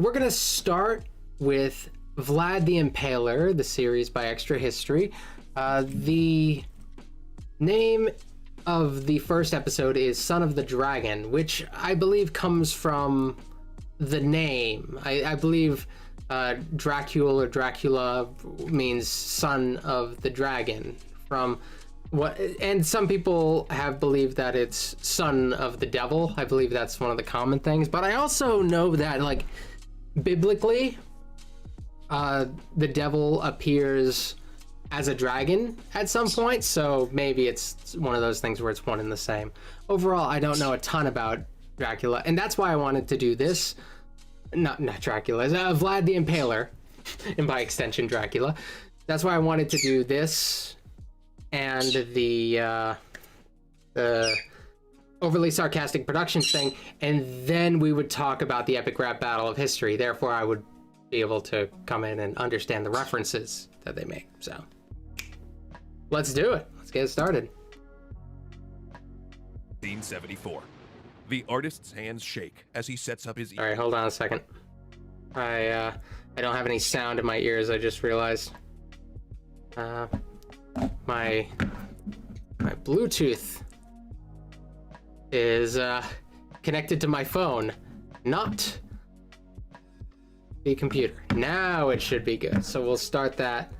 we're gonna start with Vlad the Impaler, the series by Extra History. The name of the first episode is Son of the Dragon, which I believe comes from the name. I believe Dracula means son of the dragon, from what, and some people have believed that it's son of the devil. I believe that's one of the common things, but I also know that, like, biblically, the devil appears as a dragon at some point, so maybe it's one of those things where it's one and the same. Overall, I don't know a ton about Dracula, and that's why I wanted to do this. Not Dracula, Vlad the Impaler, and by extension Dracula. That's why I wanted to do this and the overly sarcastic production thing, and then we would talk about the epic rap battle of history. Therefore, I would be able to come in and understand the references that they make. So let's do it. Let's get started. Scene 74. The artist's hands shake as he sets up his... All right, hold on a second. I don't have any sound in my ears, I just realized. My Bluetooth is connected to my phone, not the computer. Now it should be good. So we'll start that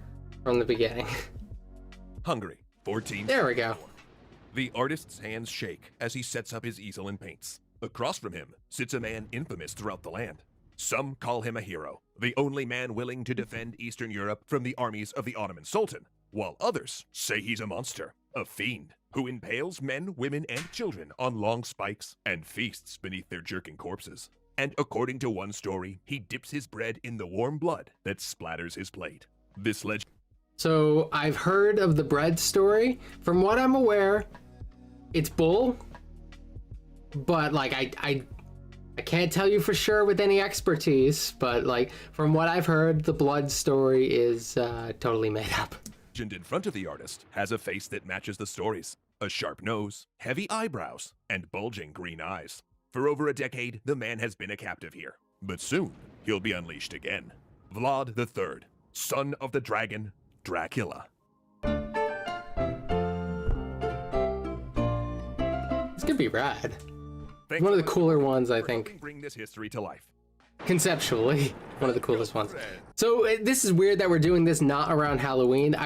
from the beginning. Hungary, 14. There we go. The artist's hands shake as he sets up his easel and paints. Across from him sits a man infamous throughout the land. Some call him a hero, the only man willing to defend Eastern Europe from the armies of the Ottoman Sultan, while others say he's a monster, a fiend, who impales men, women, and children on long spikes and feasts beneath their jerking corpses. And according to one story, he dips his bread in the warm blood that splatters his plate. This legend... So I've heard of the bread story. From what I'm aware, it's bull, but like I can't tell you for sure with any expertise, but like from what I've heard, the blood story is totally made up. Legend in front of the artist has a face that matches the stories. A sharp nose, heavy eyebrows, and bulging green eyes. For over a decade, the man has been a captive here, but soon he'll be unleashed again. Vlad the Third, son of the dragon, Dracula. It's gonna be rad. One of the cooler ones, I think. Bring this history to life. Conceptually, one of the coolest ones. So this is weird that we're doing this not around Halloween.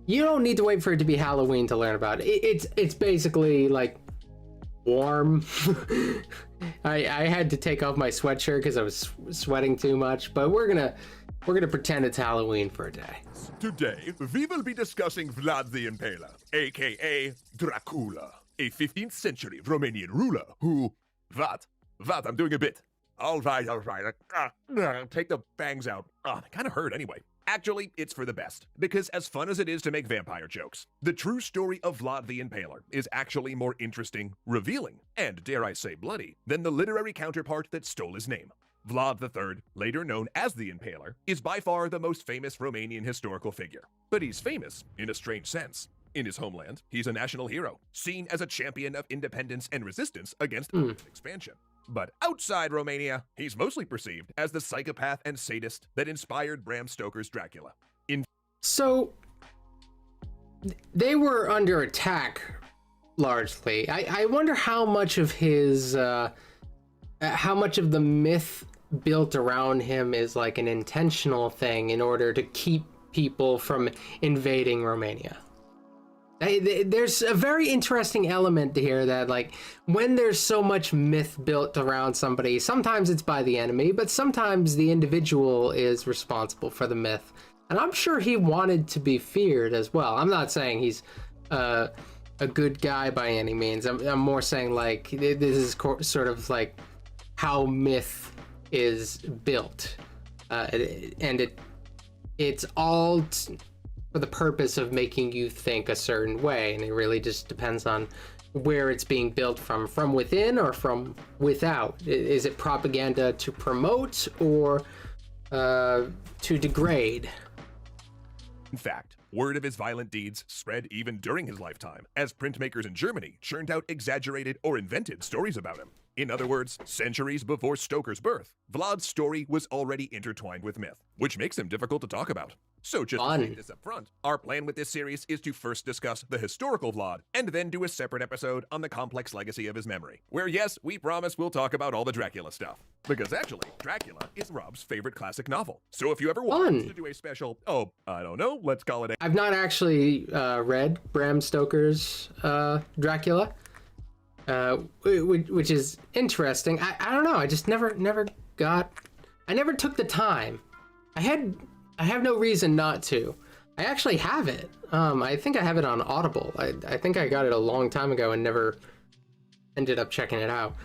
You don't need to wait for it to be Halloween to learn about it. It's basically like warm. I had to take off my sweatshirt because I was sweating too much, but we're gonna pretend it's Halloween for a day. Today, we will be discussing Vlad the Impaler, aka Dracula, a 15th century Romanian ruler who... Vlad, I'm doing a bit. All right. Take the bangs out. They kind of hurt anyway. Actually, it's for the best, because as fun as it is to make vampire jokes, the true story of Vlad the Impaler is actually more interesting, revealing, and dare I say bloody, than the literary counterpart that stole his name. Vlad III, later known as the Impaler, is by far the most famous Romanian historical figure. But he's famous in a strange sense. In his homeland, he's a national hero, seen as a champion of independence and resistance against expansion. But outside Romania, he's mostly perceived as the psychopath and sadist that inspired Bram Stoker's Dracula. So, they were under attack, largely. I wonder how much of the myth built around him is like an intentional thing in order to keep people from invading Romania. There's a very interesting element here that, like, when there's so much myth built around somebody, sometimes it's by the enemy, but sometimes the individual is responsible for the myth. And I'm sure he wanted to be feared as well. I'm not saying he's a good guy by any means. I'm more saying, like, this is sort of like how myth is built. And it's all for the purpose of making you think a certain way, and it really just depends on where it's being built from within or from without. Is it propaganda to promote or to degrade? In fact, word of his violent deeds spread even during his lifetime, as printmakers in Germany churned out exaggerated or invented stories about him. In other words, centuries before Stoker's birth, Vlad's story was already intertwined with myth, which makes him difficult to talk about. So just to say this up front, our plan with this series is to first discuss the historical Vlad, and then do a separate episode on the complex legacy of his memory, where yes, we promise we'll talk about all the Dracula stuff. Because actually, Dracula is Rob's favorite classic novel. So if you ever want us to do a special, I don't know, let's call it a... I've not actually read Bram Stoker's Dracula. Which is interesting. I don't know. I just never took the time. I have no reason not to. I actually have it. I think I have it on Audible. I think I got it a long time ago and never ended up checking it out.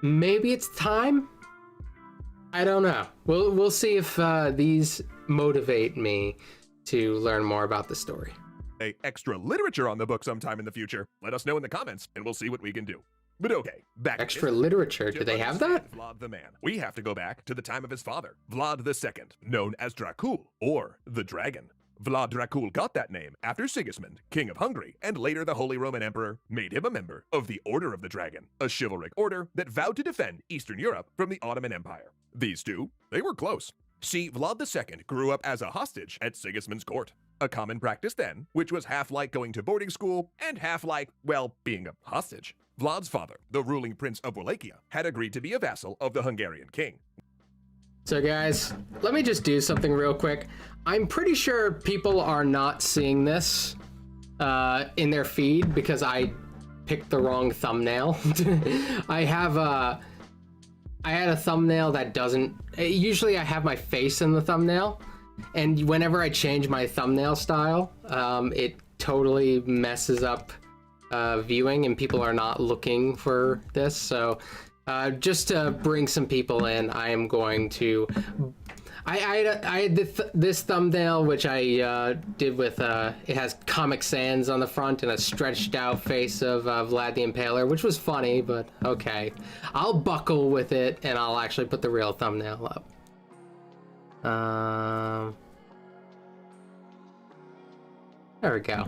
Maybe it's time. I don't know. We'll see if these motivate me to learn more about the story. Extra literature on the book sometime in the future. Let us know in the comments, and we'll see what we can do. But okay, back extra literature. Do they have that? Vlad the Man. We have to go back to the time of his father, Vlad II, known as Dracul, or the Dragon. Vlad Dracul got that name after Sigismund, King of Hungary, and later the Holy Roman Emperor, made him a member of the Order of the Dragon, a chivalric order that vowed to defend Eastern Europe from the Ottoman Empire. These two, they were close. See, Vlad II grew up as a hostage at Sigismund's court. A common practice then, which was half like going to boarding school and half like, well, being a hostage. Vlad's father, the ruling prince of Wallachia, had agreed to be a vassal of the Hungarian king. So guys, let me just do something real quick. I'm pretty sure people are not seeing this in their feed because I picked the wrong thumbnail. I had a thumbnail that doesn't... Usually I have my face in the thumbnail. And whenever I change my thumbnail style, it totally messes up viewing, and people are not looking for this. So just to bring some people in, I am going to... I had this thumbnail, which I did with... it has Comic Sans on the front and a stretched out face of Vlad the Impaler, which was funny, but okay. I'll buckle with it, and I'll actually put the real thumbnail up. There we go.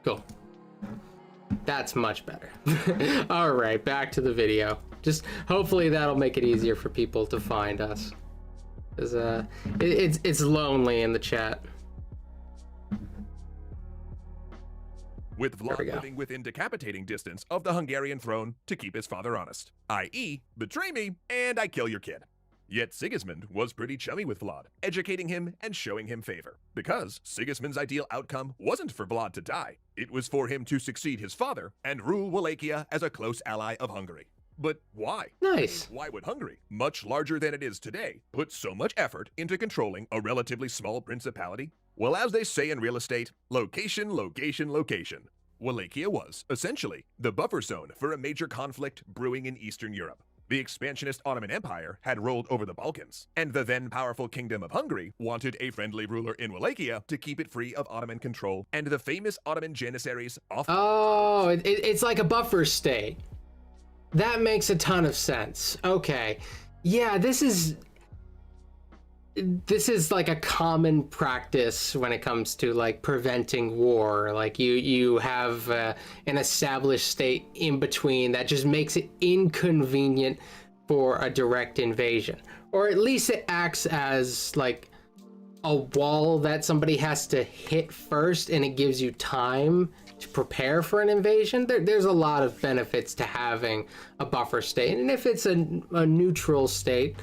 Cool. That's much better. All right, back to the video. Just hopefully that'll make it easier for people to find us. 'Cause it's lonely in the chat. With Vlad living within decapitating distance of the Hungarian throne to keep his father honest, i.e., betray me and I kill your kid. Yet Sigismund was pretty chummy with Vlad, educating him and showing him favor. Because Sigismund's ideal outcome wasn't for Vlad to die, it was for him to succeed his father and rule Wallachia as a close ally of Hungary. But why? Nice. Why would Hungary, much larger than it is today, put so much effort into controlling a relatively small principality? Well, as they say in real estate, location, location, location. Wallachia was, essentially, the buffer zone for a major conflict brewing in Eastern Europe. The expansionist Ottoman Empire had rolled over the Balkans, and the then powerful Kingdom of Hungary wanted a friendly ruler in Wallachia to keep it free of Ottoman control, and the famous Ottoman Janissaries often... Oh, it's like a buffer state. That makes a ton of sense. Okay. Yeah, this is like a common practice when it comes to like preventing war. Like you have an established state in between that just makes it inconvenient for a direct invasion, or at least it acts as like a wall that somebody has to hit first, and it gives you time to prepare for an invasion. There's a lot of benefits to having a buffer state, and if it's a neutral state,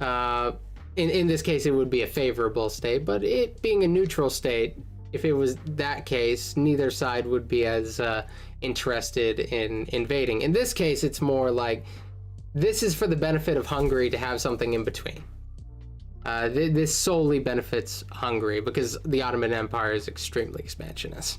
in this case, it would be a favorable state, but it being a neutral state, if it was that case, neither side would be as interested in invading. In this case, it's more like this is for the benefit of Hungary to have something in between. This solely benefits Hungary because the Ottoman Empire is extremely expansionist.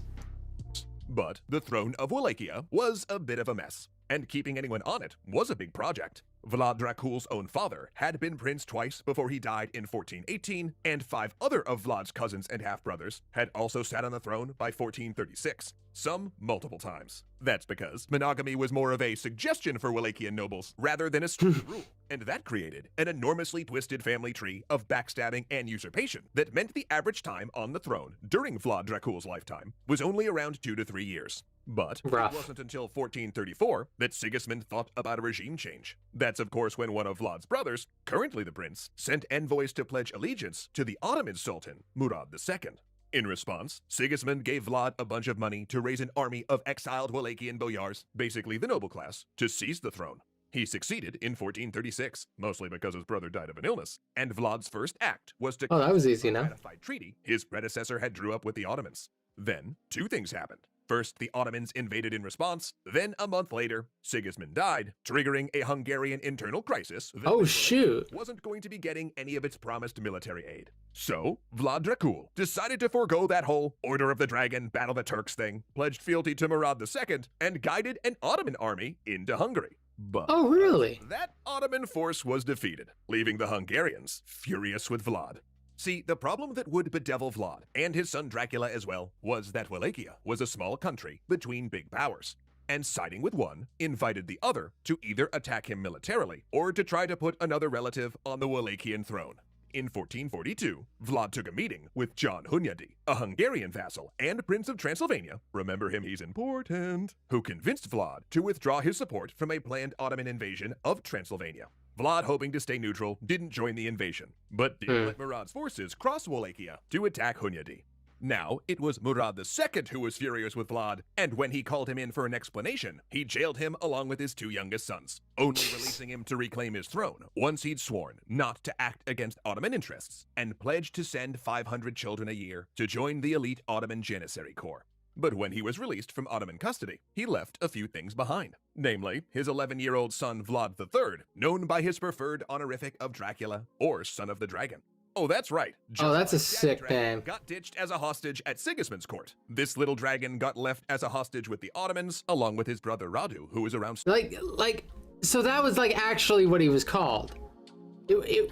But the throne of Wallachia was a bit of a mess, and keeping anyone on it was a big project. Vlad Dracul's own father had been prince twice before he died in 1418, and 5 other of Vlad's cousins and half-brothers had also sat on the throne by 1436, some multiple times. That's because monogamy was more of a suggestion for Wallachian nobles rather than a strict rule, and that created an enormously twisted family tree of backstabbing and usurpation that meant the average time on the throne during Vlad Dracul's lifetime was only around 2 to 3 years. But Rough. it wasn't until 1434 that Sigismund thought about a regime change. That's of course when one of Vlad's brothers, currently the prince, sent envoys to pledge allegiance to the Ottoman Sultan, Murad II. In response, Sigismund gave Vlad a bunch of money to raise an army of exiled Wallachian boyars, basically the noble class, to seize the throne. He succeeded in 1436, mostly because his brother died of an illness, and Vlad's first act was to Oh, that was easy a enough. ratified treaty his predecessor had drew up with the Ottomans. Then, two things happened. First, the Ottomans invaded in response, then a month later, Sigismund died, triggering a Hungarian internal crisis that Oh, Wallachia shoot. wasn't going to be getting any of its promised military aid. So, Vlad Dracul decided to forego that whole Order of the Dragon, Battle of the Turks thing, pledged fealty to Murad II, and guided an Ottoman army into Hungary. But Oh, really? that Ottoman force was defeated, leaving the Hungarians furious with Vlad. See, the problem that would bedevil Vlad, and his son Dracula as well, was that Wallachia was a small country between big powers, and siding with one invited the other to either attack him militarily or to try to put another relative on the Wallachian throne. In 1442, Vlad took a meeting with John Hunyadi, a Hungarian vassal and Prince of Transylvania, remember him, he's important, who convinced Vlad to withdraw his support from a planned Ottoman invasion of Transylvania. Vlad, hoping to stay neutral, didn't join the invasion, but did let Murad's forces cross Wallachia to attack Hunyadi. Now, it was Murad II who was furious with Vlad, and when he called him in for an explanation, he jailed him along with his two youngest sons, only releasing him to reclaim his throne once he'd sworn not to act against Ottoman interests, and pledged to send 500 children a year to join the elite Ottoman Janissary Corps. But when he was released from Ottoman custody, he left a few things behind. Namely, his 11-year-old son Vlad III, known by his preferred honorific of Dracula, or Son of the Dragon. Oh, that's right. Oh, that's a Daddy sick Dragon name. got ditched as a hostage at Sigismund's court. This little dragon got left as a hostage with the Ottomans, along with his brother Radu, who was around. So that was like actually what he was called.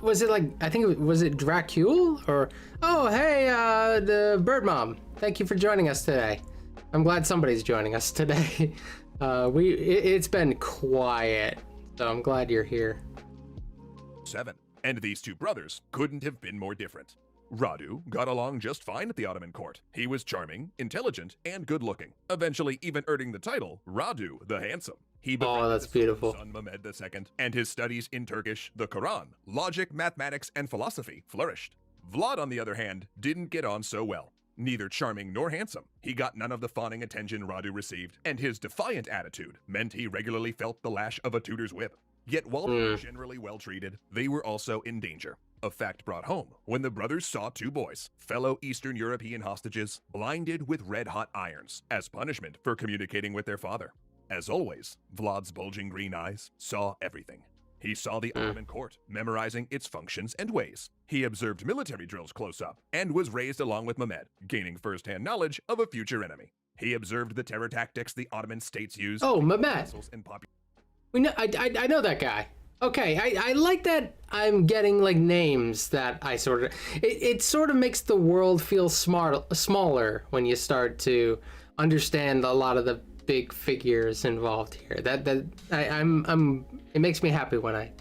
Was it like, I think was it Dracul or, oh, hey, the bird mom. Thank you for joining us today. I'm glad somebody's joining us today. It's been quiet, so I'm glad you're here. 7. And these two brothers couldn't have been more different. Radu got along just fine at the Ottoman court. He was charming, intelligent, and good-looking, eventually even earning the title Radu the Handsome. He befriended that's his beautiful. son Mehmed II, and his studies in Turkish, the Quran, logic, mathematics, and philosophy flourished. Vlad, on the other hand, didn't get on so well. Neither charming nor handsome, he got none of the fawning attention Radu received, and his defiant attitude meant he regularly felt the lash of a tutor's whip. Yet while they were generally well treated, they were also in danger. A fact brought home when the brothers saw two boys, fellow Eastern European hostages, blinded with red-hot irons as punishment for communicating with their father. As always, Vlad's bulging green eyes saw everything. He saw the Ottoman court, memorizing its functions and ways. He observed military drills close up, and was raised along with Mehmed, gaining first-hand knowledge of a future enemy. He observed the terror tactics the Ottoman states used. Oh, Mehmed. And We know, I know that guy. Okay, I like that I'm getting like names that I sort of, it sort of makes the world feel smaller when you start to understand a lot of the big figures involved here. It makes me happy when I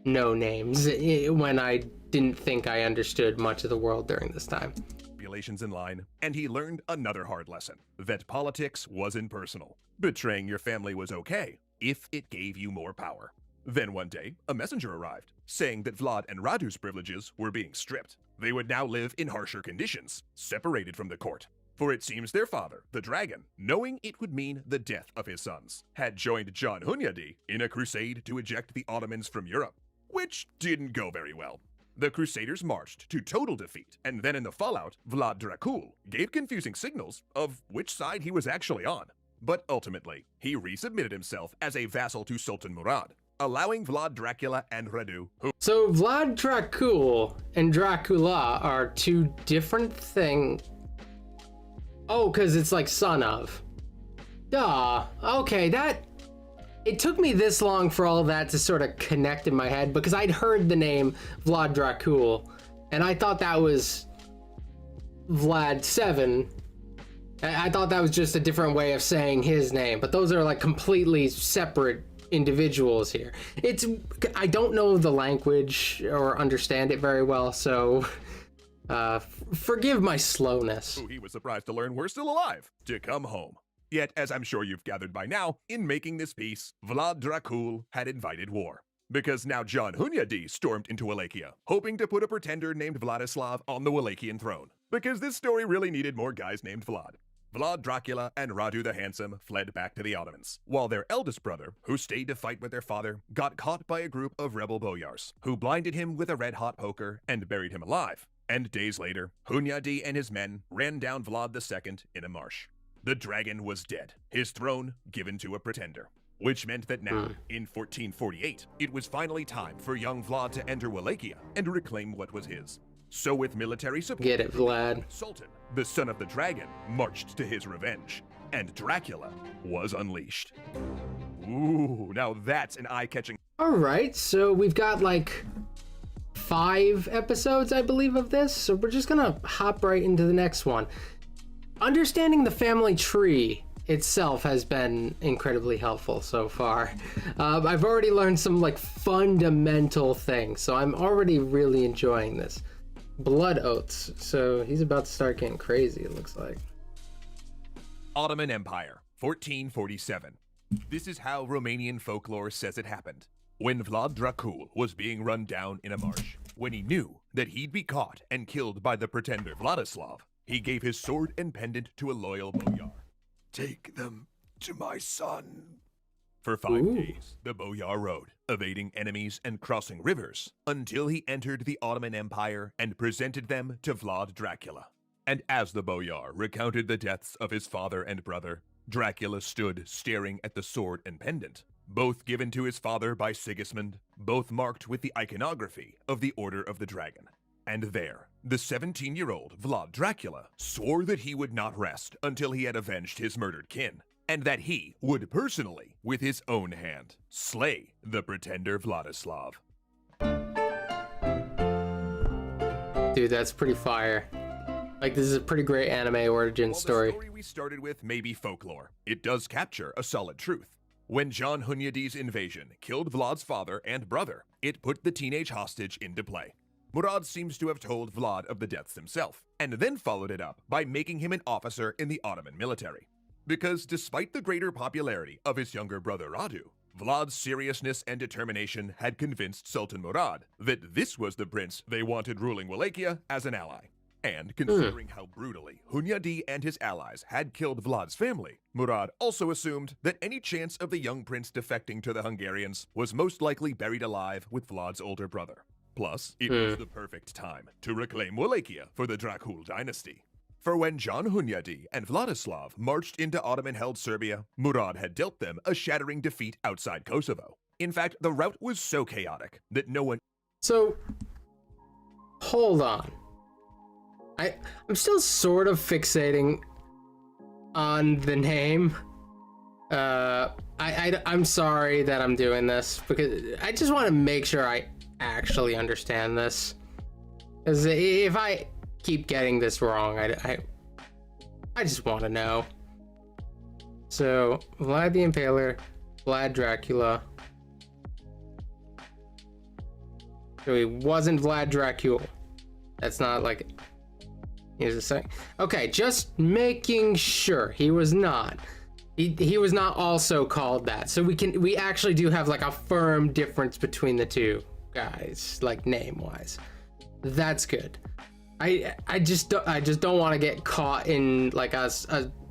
know names, when I didn't think I understood much of the world during this time. Populations in line, and he learned another hard lesson, that politics wasn't personal. Betraying your family was okay if it gave you more power. Then one day, a messenger arrived, saying that Vlad and Radu's privileges were being stripped. They would now live in harsher conditions, separated from the court. For it seems their father, the dragon, knowing it would mean the death of his sons, had joined John Hunyadi in a crusade to eject the Ottomans from Europe, which didn't go very well. The Crusaders marched to total defeat, and then in the fallout, Vlad Dracul gave confusing signals of which side he was actually on. But ultimately, he resubmitted himself as a vassal to Sultan Murad, allowing Vlad Dracula and Radu, who— So Vlad Dracul and Dracula are two different things. Oh, because it's like son of. Duh. Okay, it took me this long for all of that to sort of connect in my head, because I'd heard the name Vlad Dracul, and I thought that was Vlad 7. I thought that was just a different way of saying his name, but those are like completely separate individuals here. I don't know the language or understand it very well, so forgive my slowness. he was surprised to learn were still alive to come home. Yet, as I'm sure you've gathered by now, in making this peace, Vlad Dracul had invited war. Because now John Hunyadi stormed into Wallachia, hoping to put a pretender named Vladislav on the Wallachian throne. Because this story really needed more guys named Vlad. Vlad Dracula and Radu the Handsome fled back to the Ottomans, while their eldest brother, who stayed to fight with their father, got caught by a group of rebel boyars, who blinded him with a red-hot poker and buried him alive. And days later, Hunyadi and his men ran down Vlad II in a marsh. The dragon was dead, his throne given to a pretender. Which meant that now, in 1448, it was finally time for young Vlad to enter Wallachia and reclaim what was his. So with military support, Get it, Vlad. Sultan, the son of the dragon, marched to his revenge, and Dracula was unleashed. Ooh, now that's an eye-catching... All right, so we've got like 5 episodes, I believe, of this, so we're just gonna hop right into the next one. Understanding the family tree itself has been incredibly helpful so far. I've already learned some like fundamental things, so I'm already really enjoying this. Blood oaths, so he's about to start getting crazy, it looks like. Ottoman Empire, 1447. This is how Romanian folklore says it happened. When Vlad Dracul was being run down in a marsh, when he knew that he'd be caught and killed by the pretender Vladislav, he gave his sword and pendant to a loyal boyar. Take them to my son. For 5 days, the boyar rode, evading enemies and crossing rivers, until he entered the Ottoman Empire and presented them to Vlad Dracula. And as the boyar recounted the deaths of his father and brother, Dracula stood staring at the sword and pendant, both given to his father by Sigismund, both marked with the iconography of the Order of the Dragon. And there, the 17-year-old Vlad Dracula swore that he would not rest until he had avenged his murdered kin, and that he would personally, with his own hand, slay the pretender Vladislav. Dude, that's pretty fire. Like, this is a pretty great anime origin story. The story we started with may be folklore, it does capture a solid truth. When John Hunyadi's invasion killed Vlad's father and brother, it put the teenage hostage into play. Murad seems to have told Vlad of the deaths himself, and then followed it up by making him an officer in the Ottoman military. Because despite the greater popularity of his younger brother Radu, Vlad's seriousness and determination had convinced Sultan Murad that this was the prince they wanted ruling Wallachia as an ally. And considering how brutally Hunyadi and his allies had killed Vlad's family, Murad also assumed that any chance of the young prince defecting to the Hungarians was most likely buried alive with Vlad's older brother. Plus, it was the perfect time to reclaim Wallachia for the Dracul dynasty. For when John Hunyadi and Vladislav marched into Ottoman-held Serbia, Murad had dealt them a shattering defeat outside Kosovo. In fact, the rout was so chaotic that no one... So, hold on. I'm still sort of fixating on the name. I'm sorry that I'm doing this, because I just want to make sure I actually understand this. Because if I keep getting this wrong, I just want to know. So, Vlad the Impaler, Vlad Dracula. So he wasn't Vlad Dracul. That's not like... Here's a sec. Okay, just making sure he was not. He was not also called that. So we actually do have like a firm difference between the two guys, like name-wise. That's good. I just don't want to get caught in like a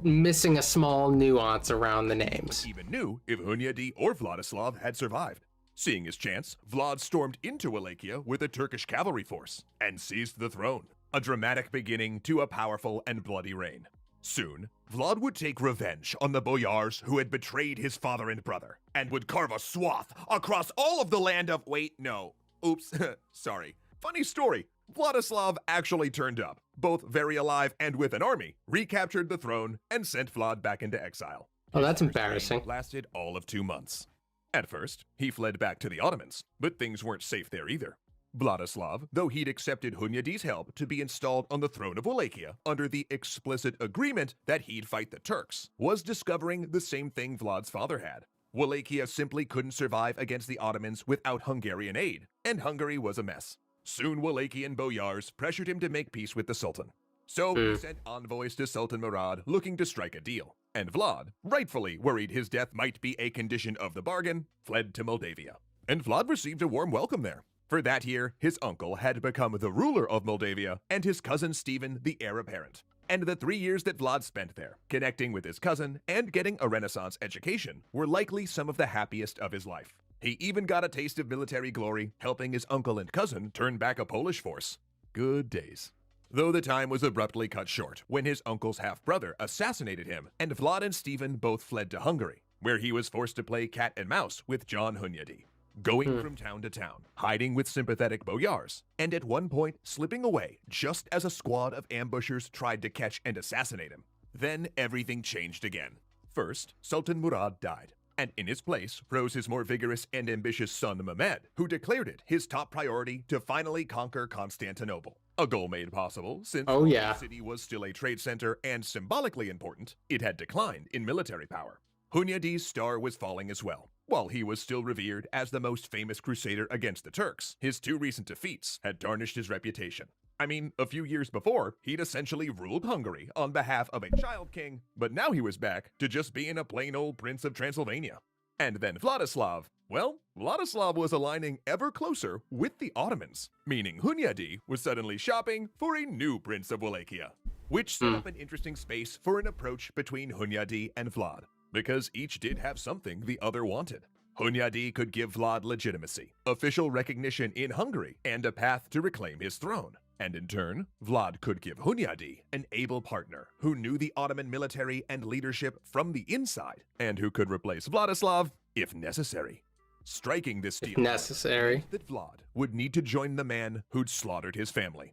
missing a small nuance around the names. Even knew if Hunyadi or Vladislav had survived. Seeing his chance, Vlad stormed into Wallachia with a Turkish cavalry force and seized the throne. A dramatic beginning to a powerful and bloody reign. Soon, Vlad would take revenge on the boyars who had betrayed his father and brother, and would carve a swath across all of the land of... Wait, no. Oops, sorry. Funny story. Vladislav actually turned up, both very alive and with an army, recaptured the throne, and sent Vlad back into exile. Oh, that's embarrassing. Lasted all of 2 months. At first, he fled back to the Ottomans, but things weren't safe there either. Vladislav, though he'd accepted Hunyadi's help to be installed on the throne of Wallachia under the explicit agreement that he'd fight the Turks, was discovering the same thing Vlad's father had. Wallachia simply couldn't survive against the Ottomans without Hungarian aid, and Hungary was a mess. Soon Wallachian boyars pressured him to make peace with the Sultan. So he sent envoys to Sultan Murad looking to strike a deal. And Vlad, rightfully worried his death might be a condition of the bargain, fled to Moldavia. And Vlad received a warm welcome there. For that year, his uncle had become the ruler of Moldavia, and his cousin Stephen the heir apparent. And the 3 years that Vlad spent there, connecting with his cousin and getting a Renaissance education, were likely some of the happiest of his life. He even got a taste of military glory, helping his uncle and cousin turn back a Polish force. Good days. Though the time was abruptly cut short when his uncle's half-brother assassinated him, and Vlad and Stephen both fled to Hungary, where he was forced to play cat and mouse with John Hunyadi, going from town to town, hiding with sympathetic boyars, and at one point slipping away just as a squad of ambushers tried to catch and assassinate him. Then everything changed again. First, Sultan Murad died, and in his place rose his more vigorous and ambitious son Mehmed, who declared it his top priority to finally conquer Constantinople. A goal made possible since the city was still a trade center and symbolically important, it had declined in military power. Hunyadi's star was falling as well. While he was still revered as the most famous crusader against the Turks, his 2 recent defeats had tarnished his reputation. I mean, a few years before, he'd essentially ruled Hungary on behalf of a child king, but now he was back to just being a plain old prince of Transylvania. And then Vladislav was aligning ever closer with the Ottomans, meaning Hunyadi was suddenly shopping for a new prince of Wallachia, which set up an interesting space for an approach between Hunyadi and Vlad, because each did have something the other wanted. Hunyadi could give Vlad legitimacy, official recognition in Hungary, and a path to reclaim his throne. And in turn, Vlad could give Hunyadi an able partner who knew the Ottoman military and leadership from the inside, and who could replace Vladislav if necessary. Striking this deal that Vlad would need to join the man who'd slaughtered his family.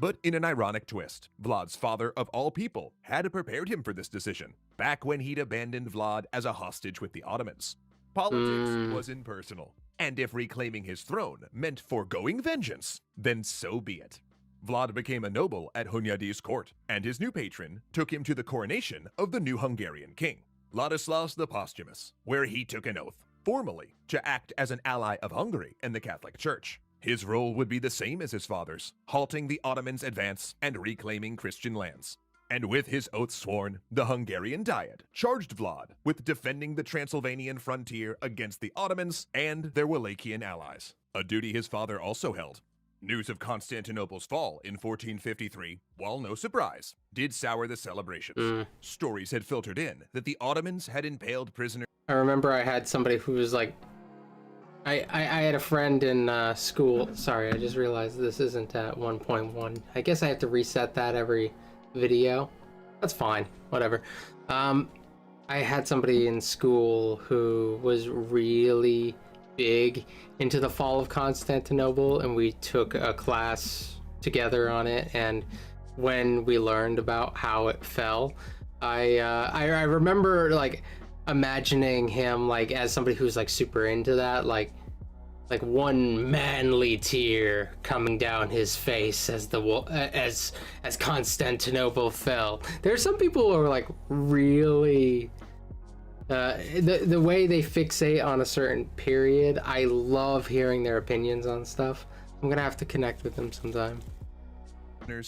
But in an ironic twist, Vlad's father of all people had prepared him for this decision, back when he'd abandoned Vlad as a hostage with the Ottomans. Politics was impersonal, and if reclaiming his throne meant foregoing vengeance, then so be it. Vlad became a noble at Hunyadi's court, and his new patron took him to the coronation of the new Hungarian king, Ladislaus the Posthumous, where he took an oath, formally, to act as an ally of Hungary and the Catholic Church. His role would be the same as his father's, halting the Ottomans' advance and reclaiming Christian lands. And with his oath sworn, the Hungarian Diet charged Vlad with defending the Transylvanian frontier against the Ottomans and their Wallachian allies, a duty his father also held. News of Constantinople's fall in 1453, while no surprise, did sour the celebrations. Stories had filtered in that the Ottomans had impaled prisoners. I remember I had somebody who was like, I had a friend in school. Sorry, I just realized this isn't at 1.1. I guess I have to reset that every video. That's fine, whatever. I had somebody in school who was really big into the fall of Constantinople, and we took a class together on it. And when we learned about how it fell, I remember like imagining him like as somebody who's like super into that, like one manly tear coming down his face as as Constantinople fell. There are some people who are like really the way they fixate on a certain period. I love hearing their opinions on stuff. I'm gonna have to connect with them sometime.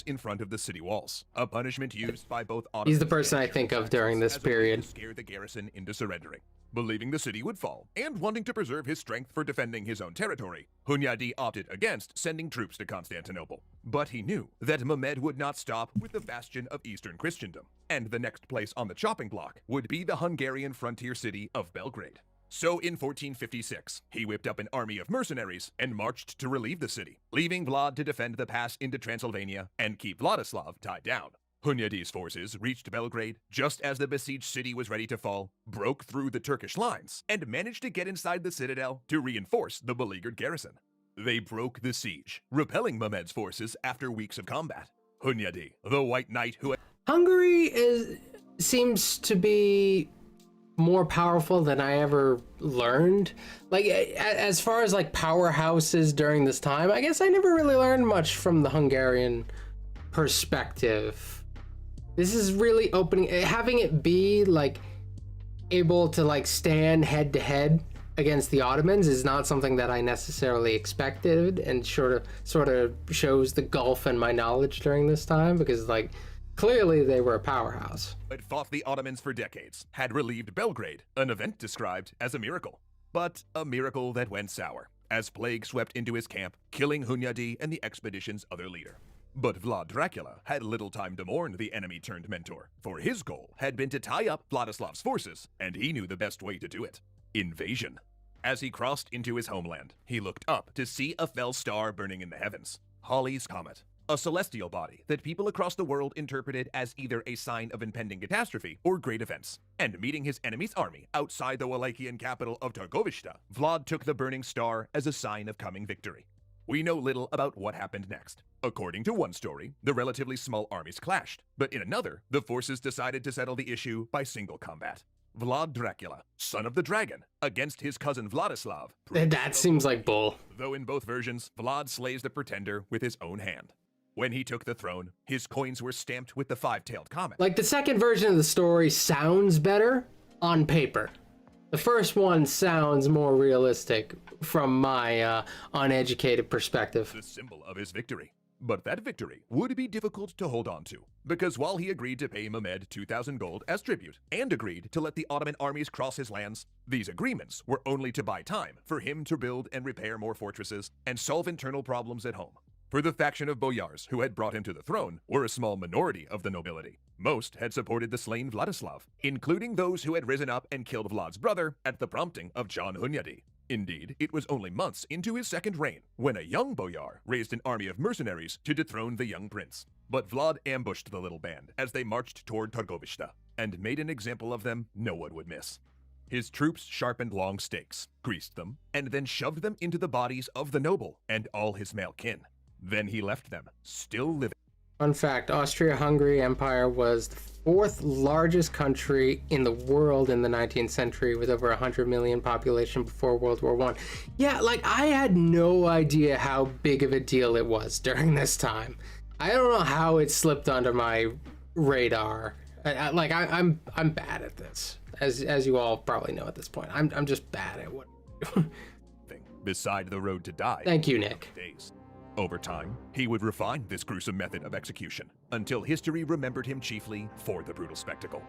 In front of the city walls, a punishment used by both Ottomans. He's the person I think of during this period. To scare the garrison into surrendering. Believing the city would fall, and wanting to preserve his strength for defending his own territory, Hunyadi opted against sending troops to Constantinople. But he knew that Mehmed would not stop with the bastion of Eastern Christendom, and the next place on the chopping block would be the Hungarian frontier city of Belgrade. So in 1456, he whipped up an army of mercenaries and marched to relieve the city, leaving Vlad to defend the pass into Transylvania and keep Vladislav tied down. Hunyadi's forces reached Belgrade just as the besieged city was ready to fall, broke through the Turkish lines, and managed to get inside the citadel to reinforce the beleaguered garrison. They broke the siege, repelling Mehmed's forces after weeks of combat. Hunyadi, the White Knight who... Hungary seems to be more powerful than I ever learned. Like, as far as like powerhouses during this time, I guess I never really learned much from the Hungarian perspective. This is really opening, having it be like able to like stand head to head against the Ottomans is not something that I necessarily expected, and sort of shows the gulf in my knowledge during this time, because like Clearly, they were a powerhouse. Had fought the Ottomans for decades, had relieved Belgrade, an event described as a miracle. But a miracle that went sour, as plague swept into his camp, killing Hunyadi and the expedition's other leader. But Vlad Dracula had little time to mourn the enemy-turned-mentor, for his goal had been to tie up Vladislav's forces, and he knew the best way to do it: invasion. As he crossed into his homeland, he looked up to see a fell star burning in the heavens, Halley's Comet, a celestial body that people across the world interpreted as either a sign of impending catastrophe or great events. And meeting his enemy's army outside the Wallachian capital of Targovishta, Vlad took the burning star as a sign of coming victory. We know little about what happened next. According to one story, the relatively small armies clashed, but in another, the forces decided to settle the issue by single combat. Vlad Dracula, son of the dragon, against his cousin Vladislav. That seems like bull. Though in both versions, Vlad slays the pretender with his own hand. When he took the throne, his coins were stamped with the five-tailed comet. Like, the second version of the story sounds better on paper. The first one sounds more realistic from my uneducated perspective. The symbol of his victory. But that victory would be difficult to hold on to, because while he agreed to pay Mehmed 2,000 gold as tribute, and agreed to let the Ottoman armies cross his lands, these agreements were only to buy time for him to build and repair more fortresses and solve internal problems at home. For the faction of boyars who had brought him to the throne were a small minority of the nobility. Most had supported the slain Vladislav, including those who had risen up and killed Vlad's brother at the prompting of John Hunyadi. Indeed, it was only months into his second reign when a young boyar raised an army of mercenaries to dethrone the young prince. But Vlad ambushed the little band as they marched toward Targovishta, and made an example of them no one would miss. His troops sharpened long stakes, greased them, and then shoved them into the bodies of the noble and all his male kin. Then he left them, still living. Fun fact, Austria-Hungary Empire was the fourth largest country in the world in the 19th century with over 100 million population before World War I. Yeah, like, I had no idea how big of a deal it was during this time. I don't know how it slipped under my radar. I'm bad at this, as you all probably know at this point. I'm just bad at what. Beside the road to die. Thank you, Nick. Days. Over time, he would refine this gruesome method of execution, until history remembered him chiefly for the brutal spectacle.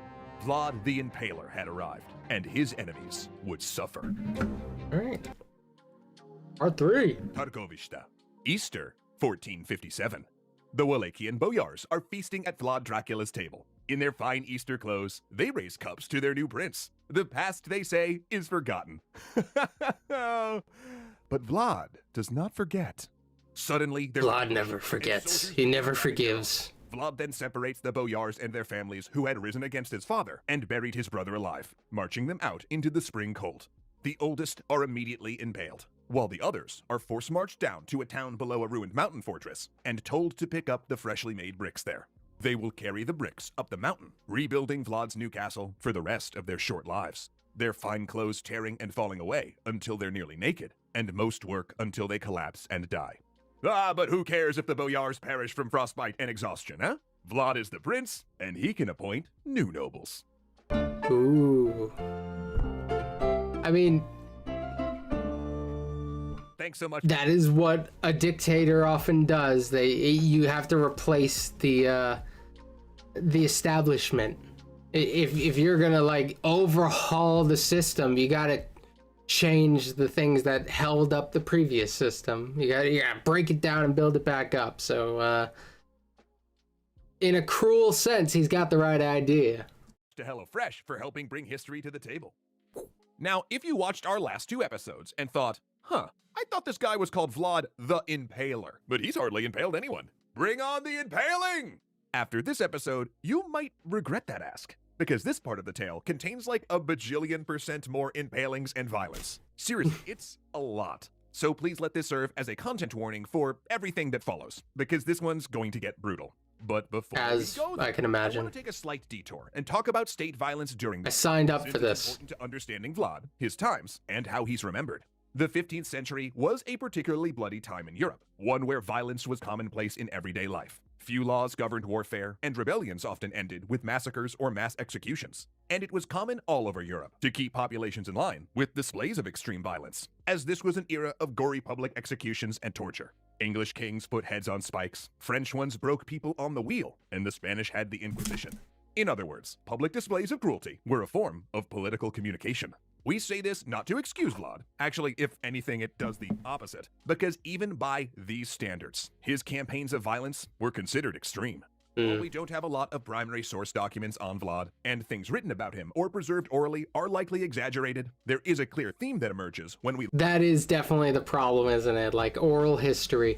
Vlad the Impaler had arrived, and his enemies would suffer. All right. Part 3. Targovishta, Easter, 1457. The Wallachian boyars are feasting at Vlad Dracula's table. In their fine Easter clothes, they raise cups to their new prince. The past, they say, is forgotten. But Vlad does not forget. Suddenly, Vlad never forgets. He never forgives. Vlad then separates the boyars and their families who had risen against his father and buried his brother alive, marching them out into the spring cold. The oldest are immediately impaled, while the others are force-marched down to a town below a ruined mountain fortress and told to pick up the freshly made bricks there. They will carry the bricks up the mountain, rebuilding Vlad's new castle for the rest of their short lives. Their fine clothes tearing and falling away until they're nearly naked, and most work until they collapse and die. But who cares if the boyars perish from frostbite and exhaustion, huh? Vlad is the prince, and he can appoint new nobles. Ooh. I mean, thanks so much. That is what a dictator often does. You have to replace the establishment. If you're gonna like overhaul the system, you gotta change the things that held up the previous system. You gotta break it down and build it back up. So in a cruel sense, he's got the right idea. To HelloFresh for helping bring history to the table. Now, if you watched our last 2 episodes and thought, I thought this guy was called Vlad the Impaler, but he's hardly impaled anyone. Bring on the impaling! After this episode, you might regret that ask, because this part of the tale contains like a bajillion% more impalings and violence. Seriously, it's a lot. So please let this serve as a content warning for everything that follows, because this one's going to get brutal. But before we go there, I can imagine, I want to take a slight detour and talk about state violence during this. I signed up for this. It's important to understanding Vlad, his times, and how he's remembered. The 15th century was a particularly bloody time in Europe, one where violence was commonplace in everyday life. Few laws governed warfare, and rebellions often ended with massacres or mass executions. And it was common all over Europe to keep populations in line with displays of extreme violence, as this was an era of gory public executions and torture. English kings put heads on spikes, French ones broke people on the wheel, and the Spanish had the Inquisition. In other words, public displays of cruelty were a form of political communication. We say this not to excuse Vlad. Actually, if anything, it does the opposite. Because even by these standards, his campaigns of violence were considered extreme. While we don't have a lot of primary source documents on Vlad, and things written about him or preserved orally are likely exaggerated, there is a clear theme that emerges when we... That is definitely the problem, isn't it? Like, oral history.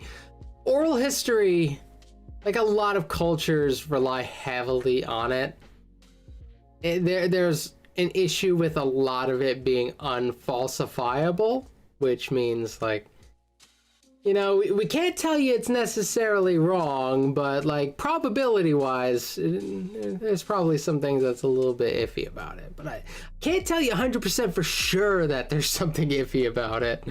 Oral history, like, a lot of cultures rely heavily on it. There's an issue with a lot of it being unfalsifiable, which means, like, you know, we can't tell you it's necessarily wrong, but, like, probability-wise, there's probably some things that's a little bit iffy about it. But I can't tell you 100% for sure that there's something iffy about it.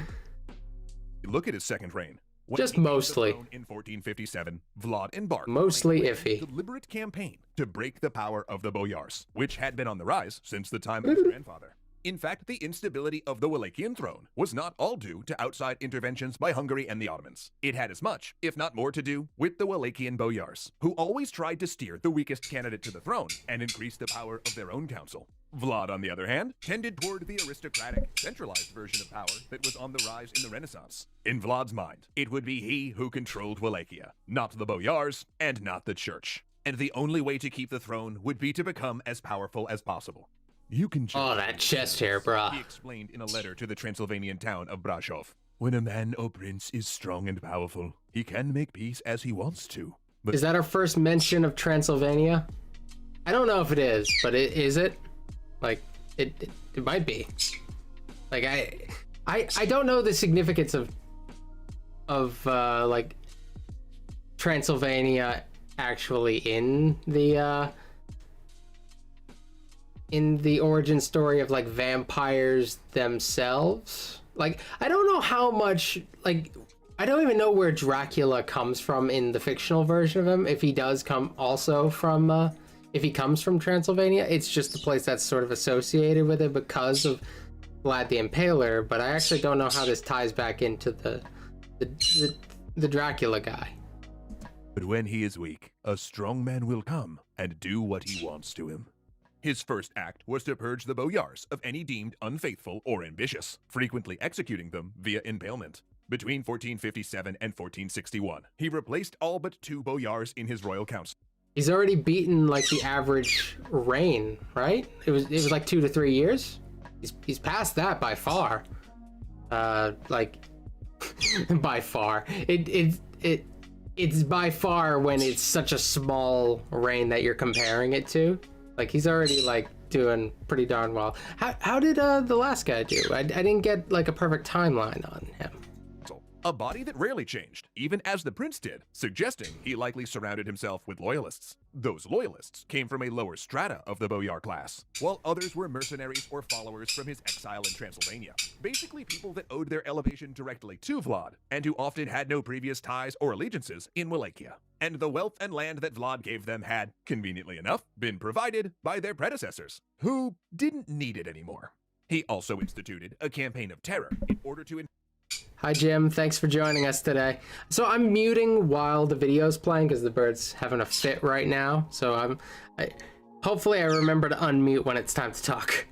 Look at his second reign. When Just he came to the mostly. throne in 1457, Vlad embarked Mostly on a iffy. deliberate campaign to break the power of the Boyars, which had been on the rise since the time of his grandfather. In fact, the instability of the Wallachian throne was not all due to outside interventions by Hungary and the Ottomans. It had as much, if not more, to do with the Wallachian Boyars, who always tried to steer the weakest candidate to the throne and increase the power of their own council. Vlad, on the other hand, tended toward the aristocratic, centralized version of power that was on the rise in the Renaissance. In Vlad's mind, it would be he who controlled Wallachia, not the Boyars, and not the church. And the only way to keep the throne would be to become as powerful as possible. You can Oh, that chest hair, brah. He explained in a letter to the Transylvanian town of Brasov. When a man or prince is strong and powerful, he can make peace as he wants to. But Is that our first mention of Transylvania? I don't know if it is, but is it? Like, it might be. Like, I don't know the significance of like Transylvania actually in the origin story of, like, vampires themselves. Like, I don't know how much, like, I don't even know where Dracula comes from in the fictional version of him, if he does come also from if he comes from Transylvania. It's just the place that's sort of associated with it because of Vlad the Impaler, but I actually don't know how this ties back into the Dracula guy. But when he is weak, a strong man will come and do what he wants to him. His first act was to purge the Boyars of any deemed unfaithful or ambitious, frequently executing them via impalement. Between 1457 and 1461, he replaced all but 2 Boyars in his royal council. He's already beaten, like, the average reign, right? It was like 2 to 3 years. He's past that by far. Like, by far. It's by far when it's such a small reign that you're comparing it to. Like, he's already, like, doing pretty darn well. How did the last guy do? I didn't get, like, a perfect timeline on him. A body that rarely changed, even as the prince did, suggesting he likely surrounded himself with loyalists. Those loyalists came from a lower strata of the boyar class, while others were mercenaries or followers from his exile in Transylvania. Basically people that owed their elevation directly to Vlad, and who often had no previous ties or allegiances in Wallachia. And the wealth and land that Vlad gave them had, conveniently enough, been provided by their predecessors, who didn't need it anymore. He also instituted a campaign of terror in order to... Hi Jim, thanks for joining us today. So I'm muting while the video's playing because the bird's having a fit right now. So hopefully I remember to unmute when it's time to talk.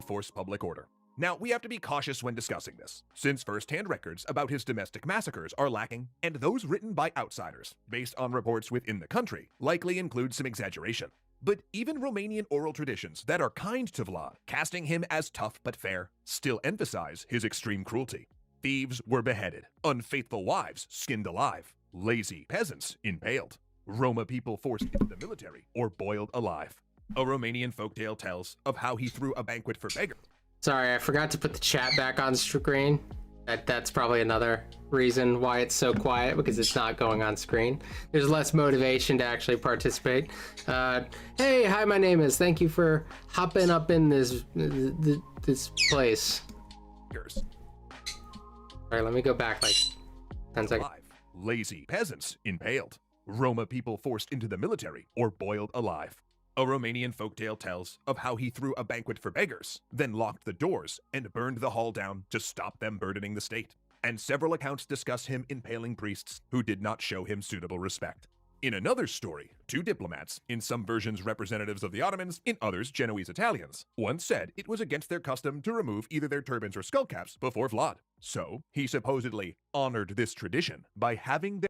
Force public order. Now, we have to be cautious when discussing this, since first-hand records about his domestic massacres are lacking, and those written by outsiders, based on reports within the country, likely include some exaggeration. But even Romanian oral traditions that are kind to Vlad, casting him as tough but fair, still emphasize his extreme cruelty. Thieves were beheaded, unfaithful wives skinned alive, lazy peasants impaled, Roma people forced into the military or boiled alive. A Romanian folktale tells of how he threw a banquet for beggars. Sorry, I forgot to put the chat back on screen. That's probably another reason why it's so quiet, because it's not going on screen. There's less motivation to actually participate. Hey, hi, my name is. Thank you for hopping up in this place. All right, let me go back like 10 seconds. Alive. Lazy peasants impaled, Roma people forced into the military or boiled alive. A Romanian folktale tells of how he threw a banquet for beggars, then locked the doors and burned the hall down to stop them burdening the state. and several accounts discuss him impaling priests who did not show him suitable respect. In another story, two diplomats, in some versions representatives of the Ottomans, in others Genoese Italians, once said it was against their custom to remove either their turbans or skullcaps before Vlad. So, he supposedly honored this tradition by having their...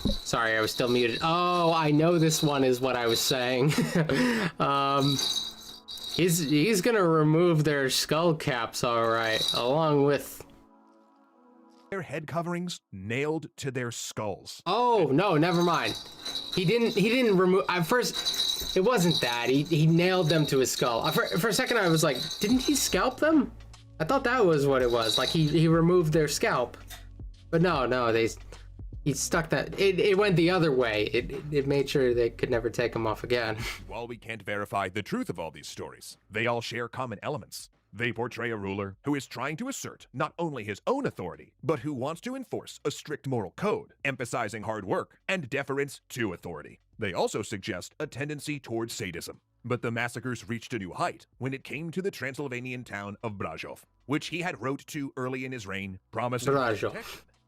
Sorry, I was still muted. Oh, I know this one is what I was saying. He's gonna remove their skull caps, all right, along with their head coverings nailed to their skulls. Oh no, never mind. He didn't remove. At first, it wasn't that. He nailed them to his skull. For a second, I was like, didn't he scalp them? I thought that was what it was. Like he removed their scalp. But no, he stuck that. It went the other way. It made sure they could never take them off again. While we can't verify the truth of all these stories, they all share common elements. They portray a ruler who is trying to assert not only his own authority, but who wants to enforce a strict moral code, emphasizing hard work and deference to authority. They also suggest a tendency towards sadism. But the massacres reached a new height when it came to the Transylvanian town of Brajov, which he had wrote to early in his reign, promising protection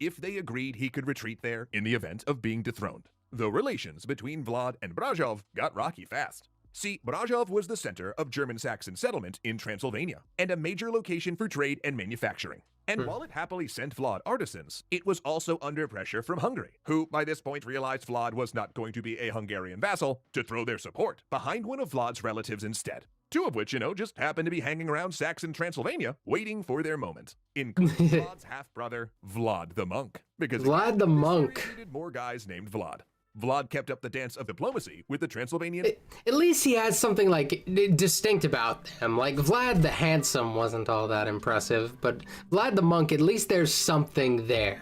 if they agreed he could retreat there in the event of being dethroned. Though relations between Vlad and Brajov got rocky fast. See, Brajov was the center of German-Saxon settlement in Transylvania, and a major location for trade and manufacturing. And while it happily sent Vlad artisans, it was also under pressure from Hungary, who by this point realized Vlad was not going to be a Hungarian vassal, to throw their support behind one of Vlad's relatives instead. Two of which, just happened to be hanging around Saxon Transylvania, waiting for their moment. Including Vlad's half-brother, Vlad the Monk. Because Vlad the Monk needed more guys named Vlad. Vlad kept up the dance of diplomacy with the Transylvanian. At least he has something like distinct about him. Like Vlad the Handsome wasn't all that impressive, but Vlad the Monk, at least there's something there.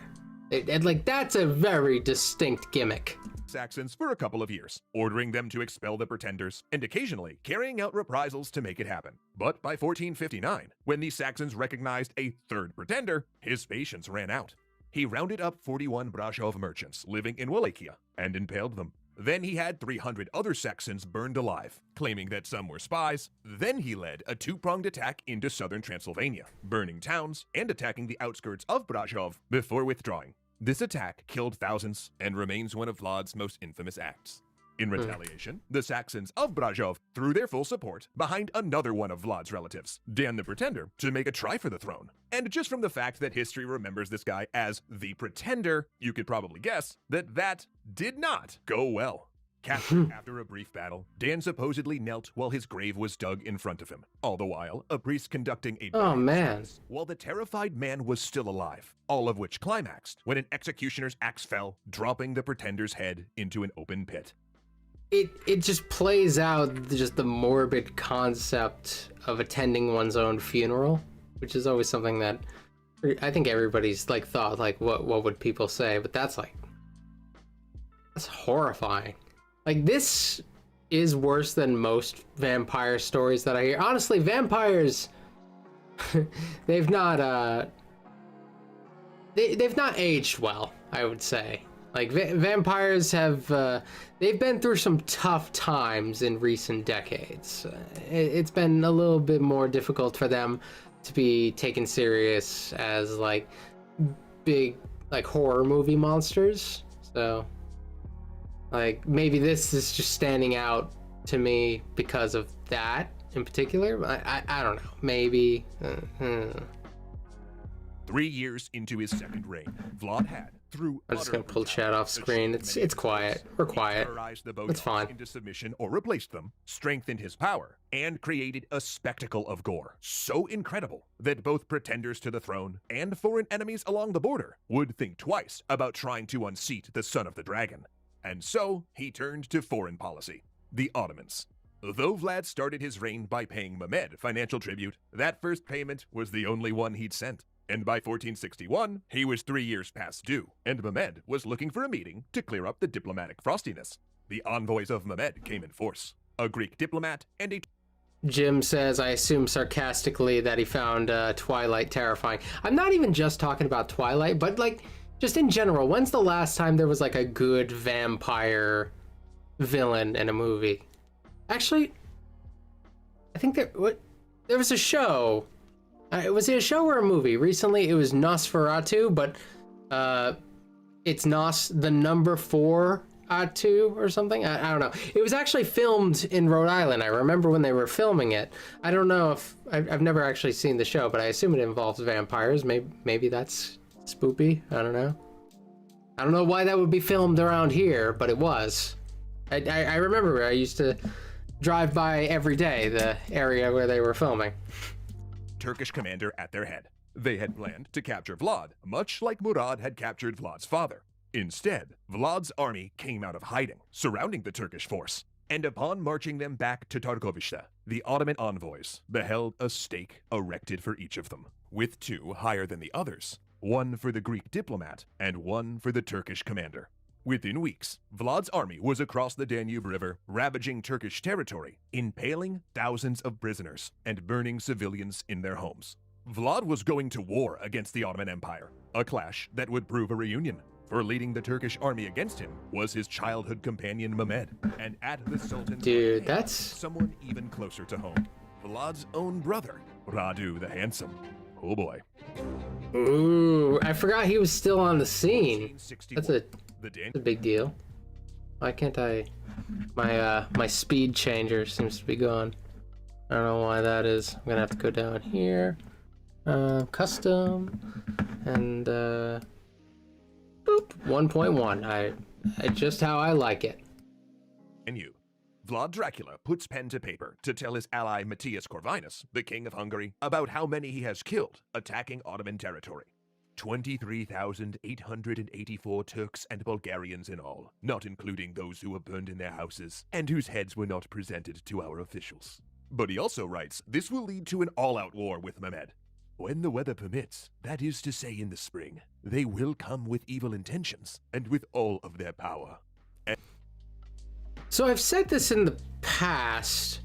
Like that's a very distinct gimmick. Saxons for a couple of years, ordering them to expel the pretenders and occasionally carrying out reprisals to make it happen. But by 1459, when the Saxons recognized a third pretender, his patience ran out. He rounded up 41 Brajov merchants living in Wallachia and impaled them. Then he had 300 other Saxons burned alive, claiming that some were spies. Then he led a two-pronged attack into southern Transylvania, burning towns and attacking the outskirts of Brajov before withdrawing. This attack killed thousands and remains one of Vlad's most infamous acts. In retaliation, the Saxons of Brajov threw their full support behind another one of Vlad's relatives, Dan the Pretender, to make a try for the throne. And just from the fact that history remembers this guy as the Pretender, you could probably guess that did not go well. Captured after a brief battle, Dan supposedly knelt while his grave was dug in front of him. All the while, a priest conducting a service while the terrified man was still alive, all of which climaxed when an executioner's axe fell, dropping the Pretender's head into an open pit. It just plays out just the morbid concept of attending one's own funeral, which is always something that I think everybody's like thought, like what would people say? But that's horrifying. Like this is worse than most vampire stories that I hear. Honestly, vampires they've not aged well, I would say. Like vampires have they've been through some tough times in recent decades. It's been a little bit more difficult for them to be taken serious as like big like horror movie monsters. So like maybe this is just standing out to me because of that in particular. I don't know. Maybe. 3 years into his second reign, Vlad had, through I'm just gonna pull chat off screen. It's quiet. We're quiet. It's fine. Into submission or replaced them, strengthened his power, and created a spectacle of gore so incredible that both pretenders to the throne and foreign enemies along the border would think twice about trying to unseat the son of the dragon. And so he turned to foreign policy, the Ottomans. Though Vlad started his reign by paying Mehmed financial tribute, that first payment was the only one he'd sent. And by 1461, he was 3 years past due, and Mehmed was looking for a meeting to clear up the diplomatic frostiness. The envoys of Mehmed came in force, a Greek diplomat and a... Jim says, I assume sarcastically, that he found Twilight terrifying. I'm not even just talking about Twilight, but like, just in general, when's the last time there was like a good vampire villain in a movie? Actually, I think there was a show. Was it a show or a movie? Recently, it was Nosferatu, but it's Nos the number 4 Atu or something. I don't know. It was actually filmed in Rhode Island. I remember when they were filming it. I don't know if I've never actually seen the show, but I assume it involves vampires. Maybe that's spoopy. I don't know. I don't know why that would be filmed around here, but it was. I remember I used to drive by every day the area where they were filming. Turkish commander at their head. They had planned to capture Vlad, much like Murad had captured Vlad's father. Instead, Vlad's army came out of hiding, surrounding the Turkish force. And upon marching them back to Targovishte, the Ottoman envoys beheld a stake erected for each of them, with 2 higher than the others, one for the Greek diplomat and one for the Turkish commander. Within weeks, Vlad's army was across the Danube River, ravaging Turkish territory, impaling thousands of prisoners, and burning civilians in their homes. Vlad was going to war against the Ottoman Empire, a clash that would prove a reunion. For leading the Turkish army against him was his childhood companion Mehmed, and at the Sultan's Dude, right hand, that's someone even closer to home, Vlad's own brother, Radu the Handsome. Oh boy. Ooh, I forgot he was still on the scene. 1861, That's the a big deal. Why can't I? My speed changer seems to be gone. I don't know why that is. I'm gonna have to go down here. Custom and boop 1.1. I just how I like it. And you. Vlad Dracula puts pen to paper to tell his ally Matthias Corvinus, the king of Hungary, about how many he has killed attacking Ottoman territory. 23,884 Turks and Bulgarians in all, not including those who were burned in their houses and whose heads were not presented to our officials. But he also writes this will lead to an all-out war with Mehmed. When the weather permits, that is to say in the spring, they will come with evil intentions and with all of their power. So I've said this in the past.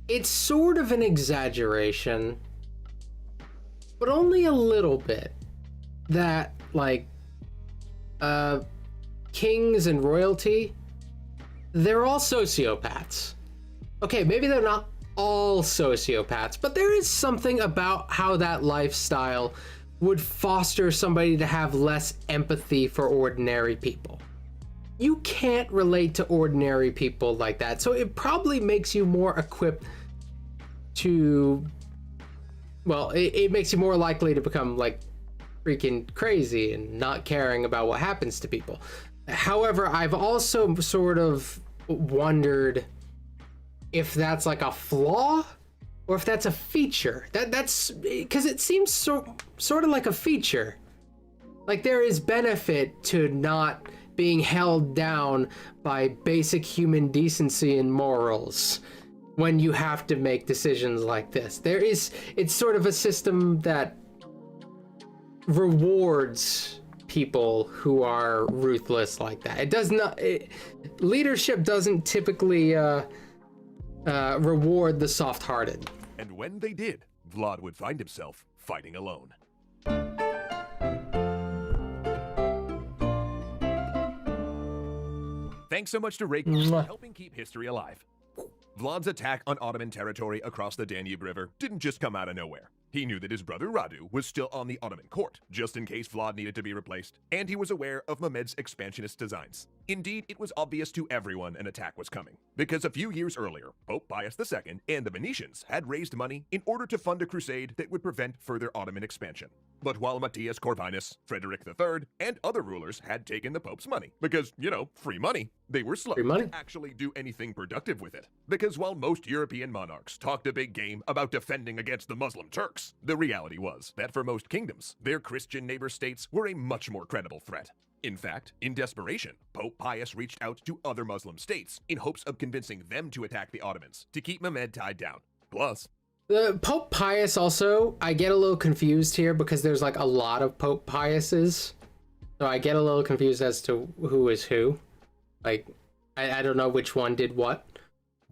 It's sort of an exaggeration, but only a little bit. That, like, kings and royalty, they're all sociopaths. Okay, maybe they're not all sociopaths, but there is something about how that lifestyle would foster somebody to have less empathy for ordinary people. You can't relate to ordinary people like that, so it probably makes you more equipped to, well, it makes you more likely to become, like, freaking crazy and not caring about what happens to people. However, I've also sort of wondered if that's like a flaw or if that's a feature. That's because it seems sort of like a feature. Like there is benefit to not being held down by basic human decency and morals when you have to make decisions like this. It's sort of a system that rewards people who are ruthless like that. It does not. Leadership doesn't typically reward the soft-hearted. And when they did, Vlad would find himself fighting alone. Thanks so much to Rake for helping keep history alive. Vlad's attack on Ottoman territory across the Danube River didn't just come out of nowhere. He knew that his brother Radu was still on the Ottoman court, just in case Vlad needed to be replaced, and he was aware of Mehmed's expansionist designs. Indeed, it was obvious to everyone an attack was coming, because a few years earlier, Pope Pius II and the Venetians had raised money in order to fund a crusade that would prevent further Ottoman expansion. But while Matthias Corvinus, Frederick III, and other rulers had taken the Pope's money, because, you know, free money, they were slow to actually do anything productive with it. Because while most European monarchs talked a big game about defending against the Muslim Turks, the reality was that for most kingdoms, their Christian neighbor states were a much more credible threat. In fact, in desperation, Pope Pius reached out to other Muslim states in hopes of convincing them to attack the Ottomans to keep Mehmed tied down. Plus, the Pope Pius also, I get a little confused here because there's like a lot of Pope Piuses. So I get a little confused as to who is who. Like, I don't know which one did what.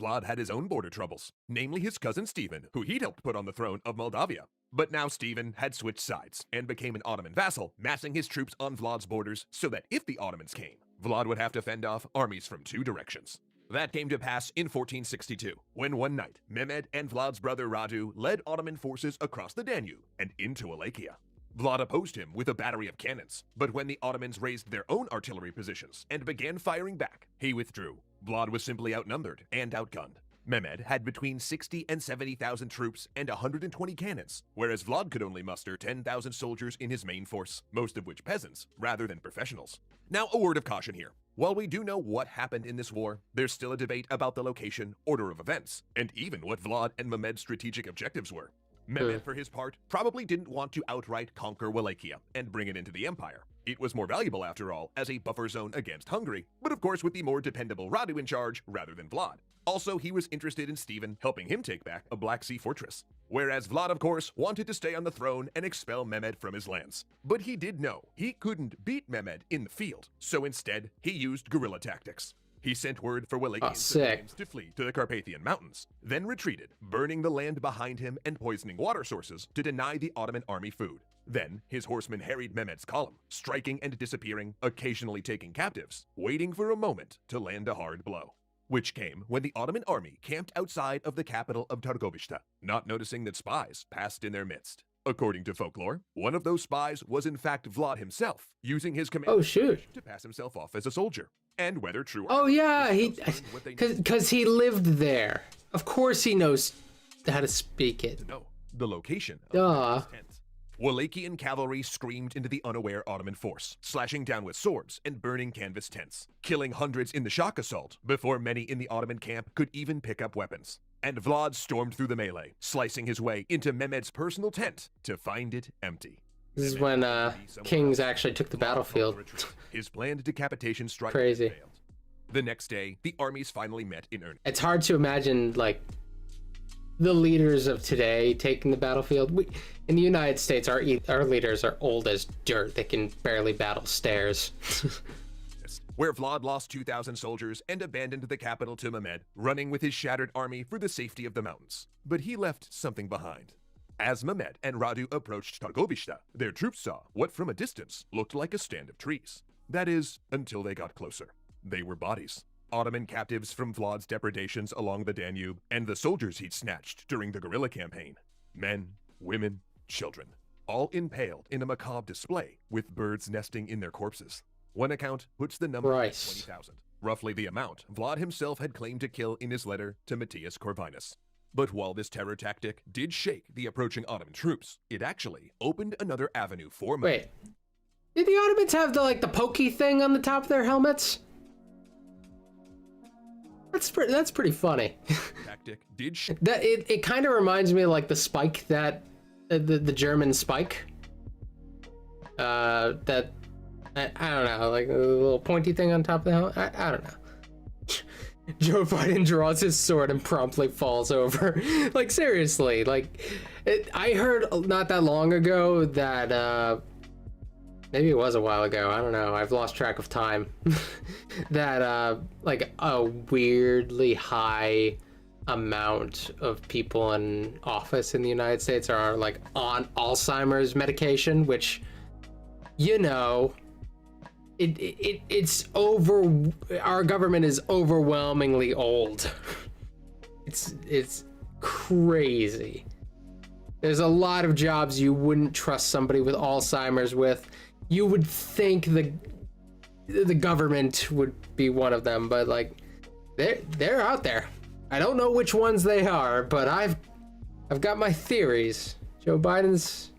Vlad had his own border troubles, namely his cousin Stephen, who he'd helped put on the throne of Moldavia. But now Stephen had switched sides and became an Ottoman vassal, massing his troops on Vlad's borders so that if the Ottomans came, Vlad would have to fend off armies from two directions. That came to pass in 1462, when one night, Mehmed and Vlad's brother Radu led Ottoman forces across the Danube and into Wallachia. Vlad opposed him with a battery of cannons, but when the Ottomans raised their own artillery positions and began firing back, he withdrew. Vlad was simply outnumbered and outgunned. Mehmed had between 60 and 70,000 troops and 120 cannons, whereas Vlad could only muster 10,000 soldiers in his main force, most of which peasants, rather than professionals. Now, a word of caution here. While we do know what happened in this war, there's still a debate about the location, order of events, and even what Vlad and Mehmed's strategic objectives were. Mehmed, for his part, probably didn't want to outright conquer Wallachia and bring it into the empire. It was more valuable, after all, as a buffer zone against Hungary, but of course with the more dependable Radu in charge rather than Vlad. Also, he was interested in Stephen helping him take back a Black Sea fortress. Whereas Vlad, of course, wanted to stay on the throne and expel Mehmed from his lands. But he did know he couldn't beat Mehmed in the field, so instead, he used guerrilla tactics. He sent word for Wallachian civilians to flee to the Carpathian Mountains, then retreated, burning the land behind him and poisoning water sources to deny the Ottoman army food. Then, his horsemen harried Mehmed's column, striking and disappearing, occasionally taking captives, waiting for a moment to land a hard blow. Which came when the Ottoman army camped outside of the capital of Targovishta, not noticing that spies passed in their midst. According to folklore, one of those spies was in fact Vlad himself, using his command to pass himself off as a soldier. And whether true or because he lived there. Of course he knows how to speak it. No, the location of the tent. Wallachian cavalry screamed into the unaware Ottoman force, slashing down with swords and burning canvas tents, killing hundreds in the shock assault before many in the Ottoman camp could even pick up weapons. And Vlad stormed through the melee, slicing his way into Mehmed's personal tent to find it empty. This is when kings actually took the battlefield. His planned decapitation strike Crazy. failed. The next day, the armies finally met in earnest. It's hard to imagine, like, the leaders of today taking the battlefield. In the United States, our leaders are old as dirt. They can barely battle stairs. Where Vlad lost 2,000 soldiers and abandoned the capital to Mehmed, running with his shattered army for the safety of the mountains. But he left something behind. As Mehmed and Radu approached Targovishta, their troops saw what from a distance looked like a stand of trees. That is, until they got closer. They were bodies. Ottoman captives from Vlad's depredations along the Danube, and the soldiers he'd snatched during the guerrilla campaign. Men, women, children, all impaled in a macabre display, with birds nesting in their corpses. One account puts the number at 20,000, roughly the amount Vlad himself had claimed to kill in his letter to Matthias Corvinus. But while this terror tactic did shake the approaching Ottoman troops, it actually opened another avenue for Mehmed. Wait, did the Ottomans have the pokey thing on the top of their helmets? That's pretty funny. Tactic did it kind of reminds me of like the spike that the German spike. That I don't know, like a little pointy thing on top of the helmet. I don't know. Joe Biden draws his sword and promptly falls over. Like seriously, I heard not that long ago that maybe it was a while ago, I don't know, I've lost track of time, that like a weirdly high amount of people in office in the United States are like on Alzheimer's medication, which, you know, it's our government is overwhelmingly old. It's crazy. There's a lot of jobs you wouldn't trust somebody with Alzheimer's with. You would think the government would be one of them, but like they're out there. I don't know which ones they are, but I've got my theories. Joe Biden's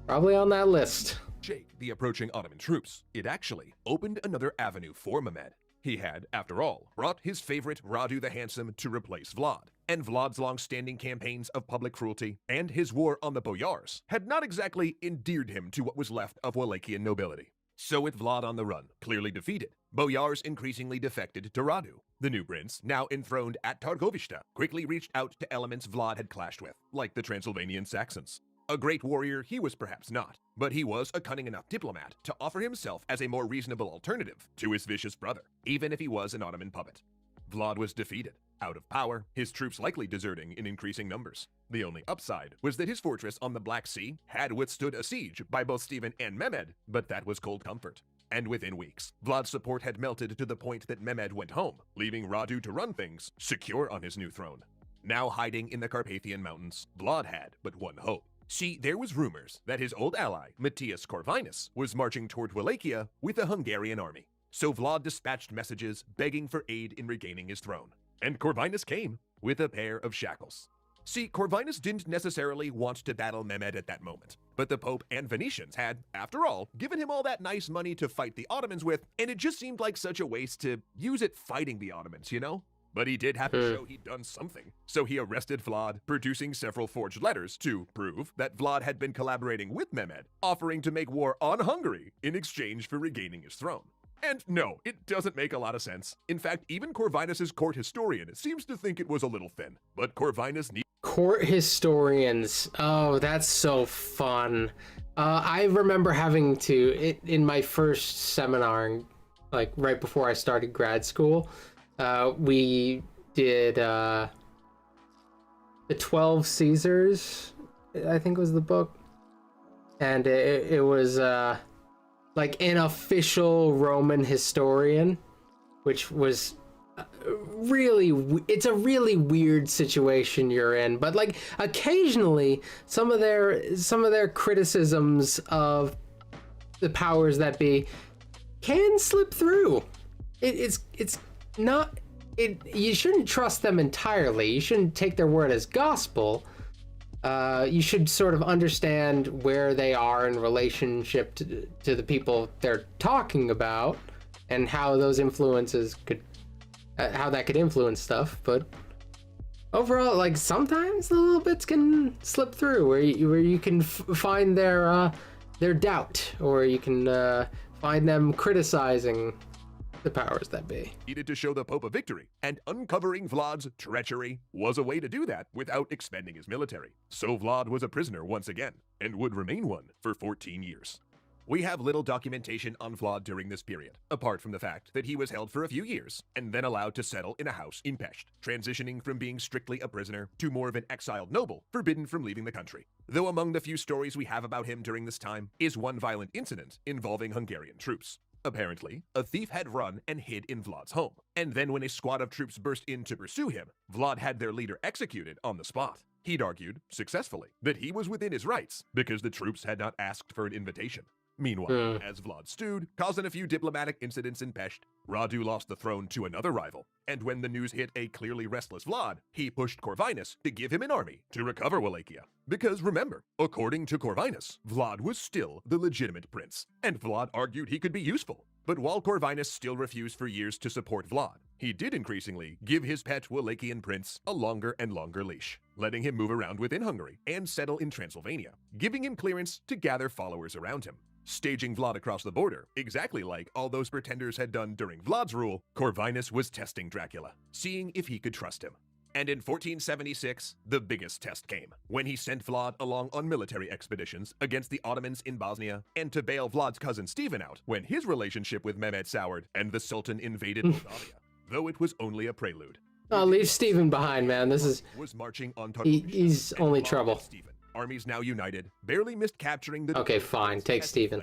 probably on that list. Shake the approaching Ottoman troops. It actually opened another avenue for Mehmed. He had, after all, brought his favorite Radu the Handsome to replace Vlad, and Vlad's long-standing campaigns of public cruelty and his war on the boyars had not exactly endeared him to what was left of Wallachian nobility. So with Vlad on the run, clearly defeated, boyars increasingly defected to Radu. The new prince, now enthroned at Targovishta, quickly reached out to elements Vlad had clashed with, like the Transylvanian Saxons. A great warrior he was perhaps not, but he was a cunning enough diplomat to offer himself as a more reasonable alternative to his vicious brother, even if he was an Ottoman puppet. Vlad was defeated. Out of power, his troops likely deserting in increasing numbers. The only upside was that his fortress on the Black Sea had withstood a siege by both Stephen and Mehmed, but that was cold comfort. And within weeks, Vlad's support had melted to the point that Mehmed went home, leaving Radu to run things, secure on his new throne. Now hiding in the Carpathian Mountains, Vlad had but one hope. See, there was rumors that his old ally, Matthias Corvinus, was marching toward Wallachia with a Hungarian army. So Vlad dispatched messages begging for aid in regaining his throne. And Corvinus came with a pair of shackles. See, Corvinus didn't necessarily want to battle Mehmed at that moment, but the Pope and Venetians had, after all, given him all that nice money to fight the Ottomans with, and it just seemed like such a waste to use it fighting the Ottomans, you know? But he did have to show he'd done something, so he arrested Vlad, producing several forged letters to prove that Vlad had been collaborating with Mehmed, offering to make war on Hungary in exchange for regaining his throne. And no, it doesn't make a lot of sense. In fact, even Corvinus's court historian seems to think it was a little thin. But Corvinus needs Court historians. Oh, that's so fun. I remember having to, in my first seminar, like right before I started grad school, we did the 12 Caesars, I think was the book. And it was like an official Roman historian, which was it's a really weird situation you're in. But like occasionally some of their criticisms of the powers that be can slip through. It's not, you shouldn't trust them entirely. You shouldn't take their word as gospel. You should sort of understand where they are in relationship to the people they're talking about, and how those influences could, how that could influence stuff. But overall, like sometimes the little bits can slip through where you can find their doubt, or you can find them criticizing the powers that be. Needed to show the Pope a victory, and uncovering Vlad's treachery was a way to do that without expending his military. So Vlad was a prisoner once again, and would remain one for 14 years. We have little documentation on Vlad during this period, apart from the fact that he was held for a few years, and then allowed to settle in a house in Pest, transitioning from being strictly a prisoner to more of an exiled noble, forbidden from leaving the country. Though among the few stories we have about him during this time is one violent incident involving Hungarian troops. Apparently, a thief had run and hid in Vlad's home, and then when a squad of troops burst in to pursue him, Vlad had their leader executed on the spot. He'd argued, successfully, that he was within his rights because the troops had not asked for an invitation. Meanwhile, as Vlad stewed, causing a few diplomatic incidents in Pest, Radu lost the throne to another rival, and when the news hit a clearly restless Vlad, he pushed Corvinus to give him an army to recover Wallachia. Because remember, according to Corvinus, Vlad was still the legitimate prince, and Vlad argued he could be useful. But while Corvinus still refused for years to support Vlad, he did increasingly give his pet Wallachian prince a longer and longer leash, letting him move around within Hungary and settle in Transylvania, giving him clearance to gather followers around him. Staging Vlad across the border, exactly like all those pretenders had done during Vlad's rule, Corvinus was testing Dracula, seeing if he could trust him. And in 1476, the biggest test came, when he sent Vlad along on military expeditions against the Ottomans in Bosnia, and to bail Vlad's cousin Stephen out when his relationship with Mehmed soured and the Sultan invaded Moldavia, though it was only a prelude. Oh, leave Stephen behind, man. This was marching on he's only trouble. Armies now united, barely missed capturing the... Okay, fine. Take Stephen.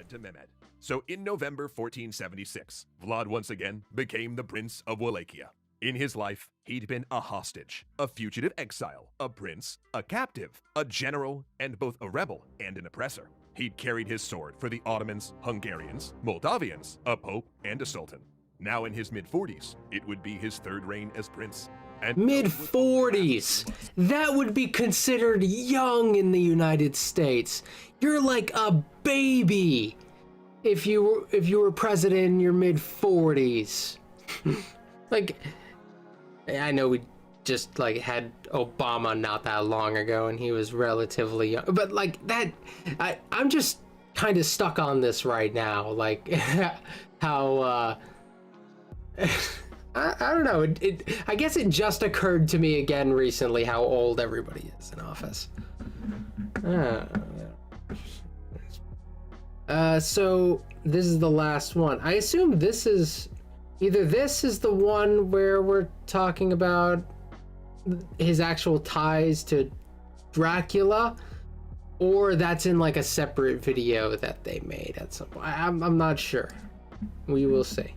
So in November 1476, Vlad once again became the Prince of Wallachia. In his life, he'd been a hostage, a fugitive exile, a prince, a captive, a general, and both a rebel and an oppressor. He'd carried his sword for the Ottomans, Hungarians, Moldavians, a pope, and a sultan. Now in his mid-40s, it would be his third reign as prince. Mid-40s. That would be considered young in the United States. You're like a baby if you were president in your mid-40s. Like, I know we just like had Obama not that long ago and he was relatively young, but like that, I'm just kind of stuck on this right now, like how I don't know. I guess it just occurred to me again recently how old everybody is in office. So this is the last one. I assume this is either this is the one where we're talking about his actual ties to Dracula, or that's in like a separate video that they made at some point. I'm not sure. We will see.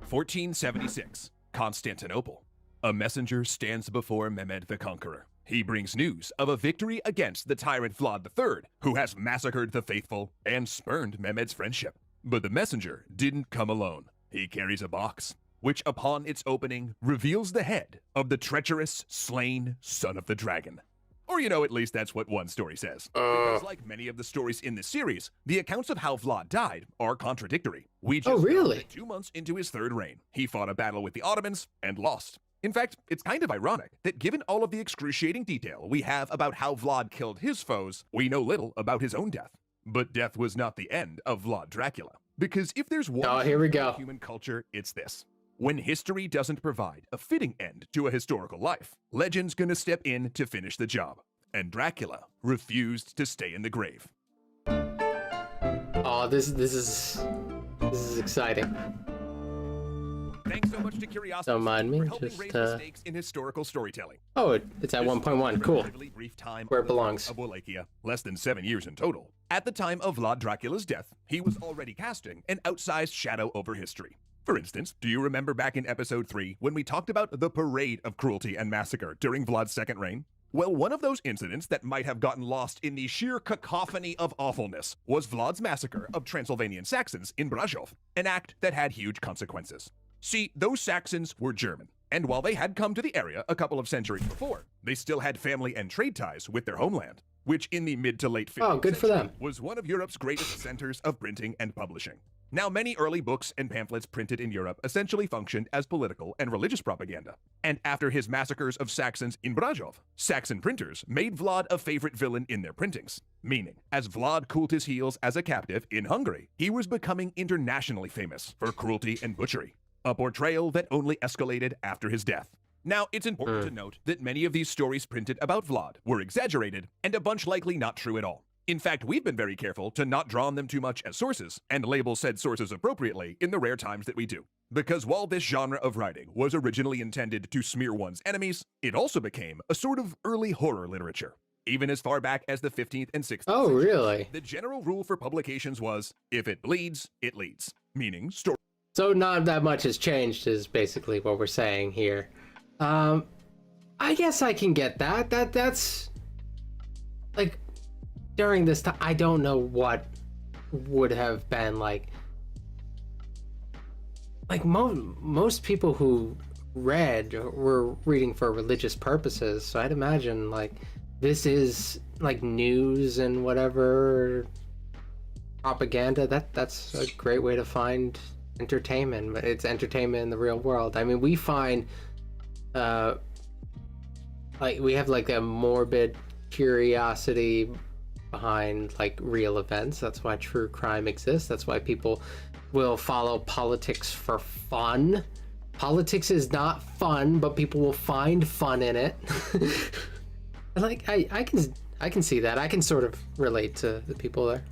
1476, Constantinople. A messenger stands before Mehmed the Conqueror. He brings news of a victory against the tyrant Vlad III, who has massacred the faithful and spurned Mehmed's friendship. But the messenger didn't come alone. He carries a box, which upon its opening reveals the head of the treacherous, slain son of the dragon. Or, at least that's what one story says. Because like many of the stories in this series, the accounts of how Vlad died are contradictory. We just know that 2 months into his third reign, he fought a battle with the Ottomans and lost. In fact, it's kind of ironic that given all of the excruciating detail we have about how Vlad killed his foes, we know little about his own death. But death was not the end of Vlad Dracula. Because if there's one here we go. human culture, it's this. When history doesn't provide a fitting end to a historical life, legend's gonna step in to finish the job. And Dracula refused to stay in the grave. Oh, this is exciting. Thanks so much to Curiosity Don't mind me, for helping just, raise the stakes in historical storytelling. Oh, it's at 1.1. Cool. Relatively brief time Where it on the belongs. throne of Wallachia, less than 7 years in total. At the time of Vlad Dracula's death, he was already casting an outsized shadow over history. For instance, do you remember back in episode 3 when we talked about the parade of cruelty and massacre during Vlad's second reign? Well, one of those incidents that might have gotten lost in the sheer cacophony of awfulness was Vlad's massacre of Transylvanian Saxons in Brasov, an act that had huge consequences. See, those Saxons were German, and while they had come to the area a couple of centuries before, they still had family and trade ties with their homeland, which in the mid to late 15th good for them. was one of Europe's greatest centers of printing and publishing. Now, many early books and pamphlets printed in Europe essentially functioned as political and religious propaganda. And after his massacres of Saxons in Brasov, Saxon printers made Vlad a favorite villain in their printings. Meaning, as Vlad cooled his heels as a captive in Hungary, he was becoming internationally famous for cruelty and butchery. A portrayal that only escalated after his death. Now, it's important to note that many of these stories printed about Vlad were exaggerated, and a bunch likely not true at all. In fact, we've been very careful to not draw on them too much as sources, and label said sources appropriately in the rare times that we do. Because while this genre of writing was originally intended to smear one's enemies, it also became a sort of early horror literature. Even as far back as the 15th and 16th Oh, centuries, really? the general rule for publications was, if it bleeds, it leads. Meaning, So not that much has changed is basically what we're saying here. I guess I can get that. That's like during this time, I don't know what would have been like most people who read were reading for religious purposes, so I'd imagine like this is like news and whatever propaganda. That's a great way to find entertainment, but it's entertainment in the real world. I mean, we find like we have like a morbid curiosity behind like real events. That's why true crime exists. That's why people will follow politics for fun. Politics is not fun, but people will find fun in it. Like I can see that. I can sort of relate to the people there.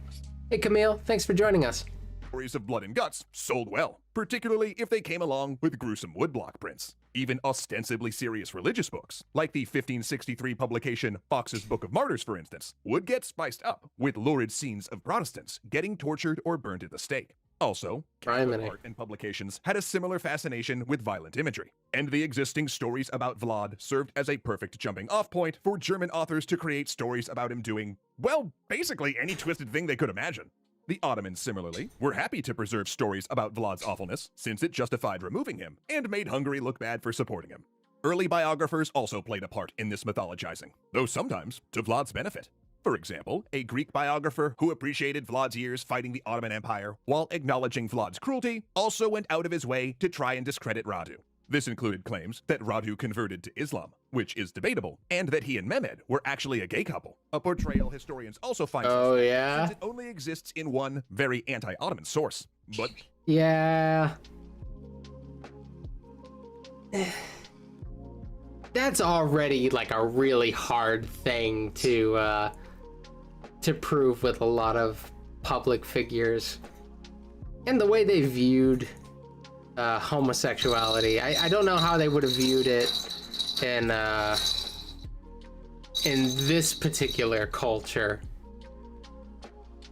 Hey Camille, thanks for joining us. Stories of blood and guts sold well, particularly if they came along with gruesome woodblock prints. Even ostensibly serious religious books, like the 1563 publication Fox's Book of Martyrs, for instance, would get spiced up with lurid scenes of Protestants getting tortured or burned at the stake. Also, Catholic art and publications had a similar fascination with violent imagery, and the existing stories about Vlad served as a perfect jumping-off point for German authors to create stories about him doing, well, basically any twisted thing they could imagine. The Ottomans, similarly, were happy to preserve stories about Vlad's awfulness, since it justified removing him and made Hungary look bad for supporting him. Early biographers also played a part in this mythologizing, though sometimes to Vlad's benefit. For example, a Greek biographer who appreciated Vlad's years fighting the Ottoman Empire while acknowledging Vlad's cruelty also went out of his way to try and discredit Radu. This included claims that Radu converted to Islam, which is debatable, and that he and Mehmed were actually a gay couple, a portrayal historians also find since it only exists in one very anti-Ottoman source. But yeah, that's already like a really hard thing to prove with a lot of public figures and the way they viewed homosexuality. I don't know how they would have viewed it in this particular culture,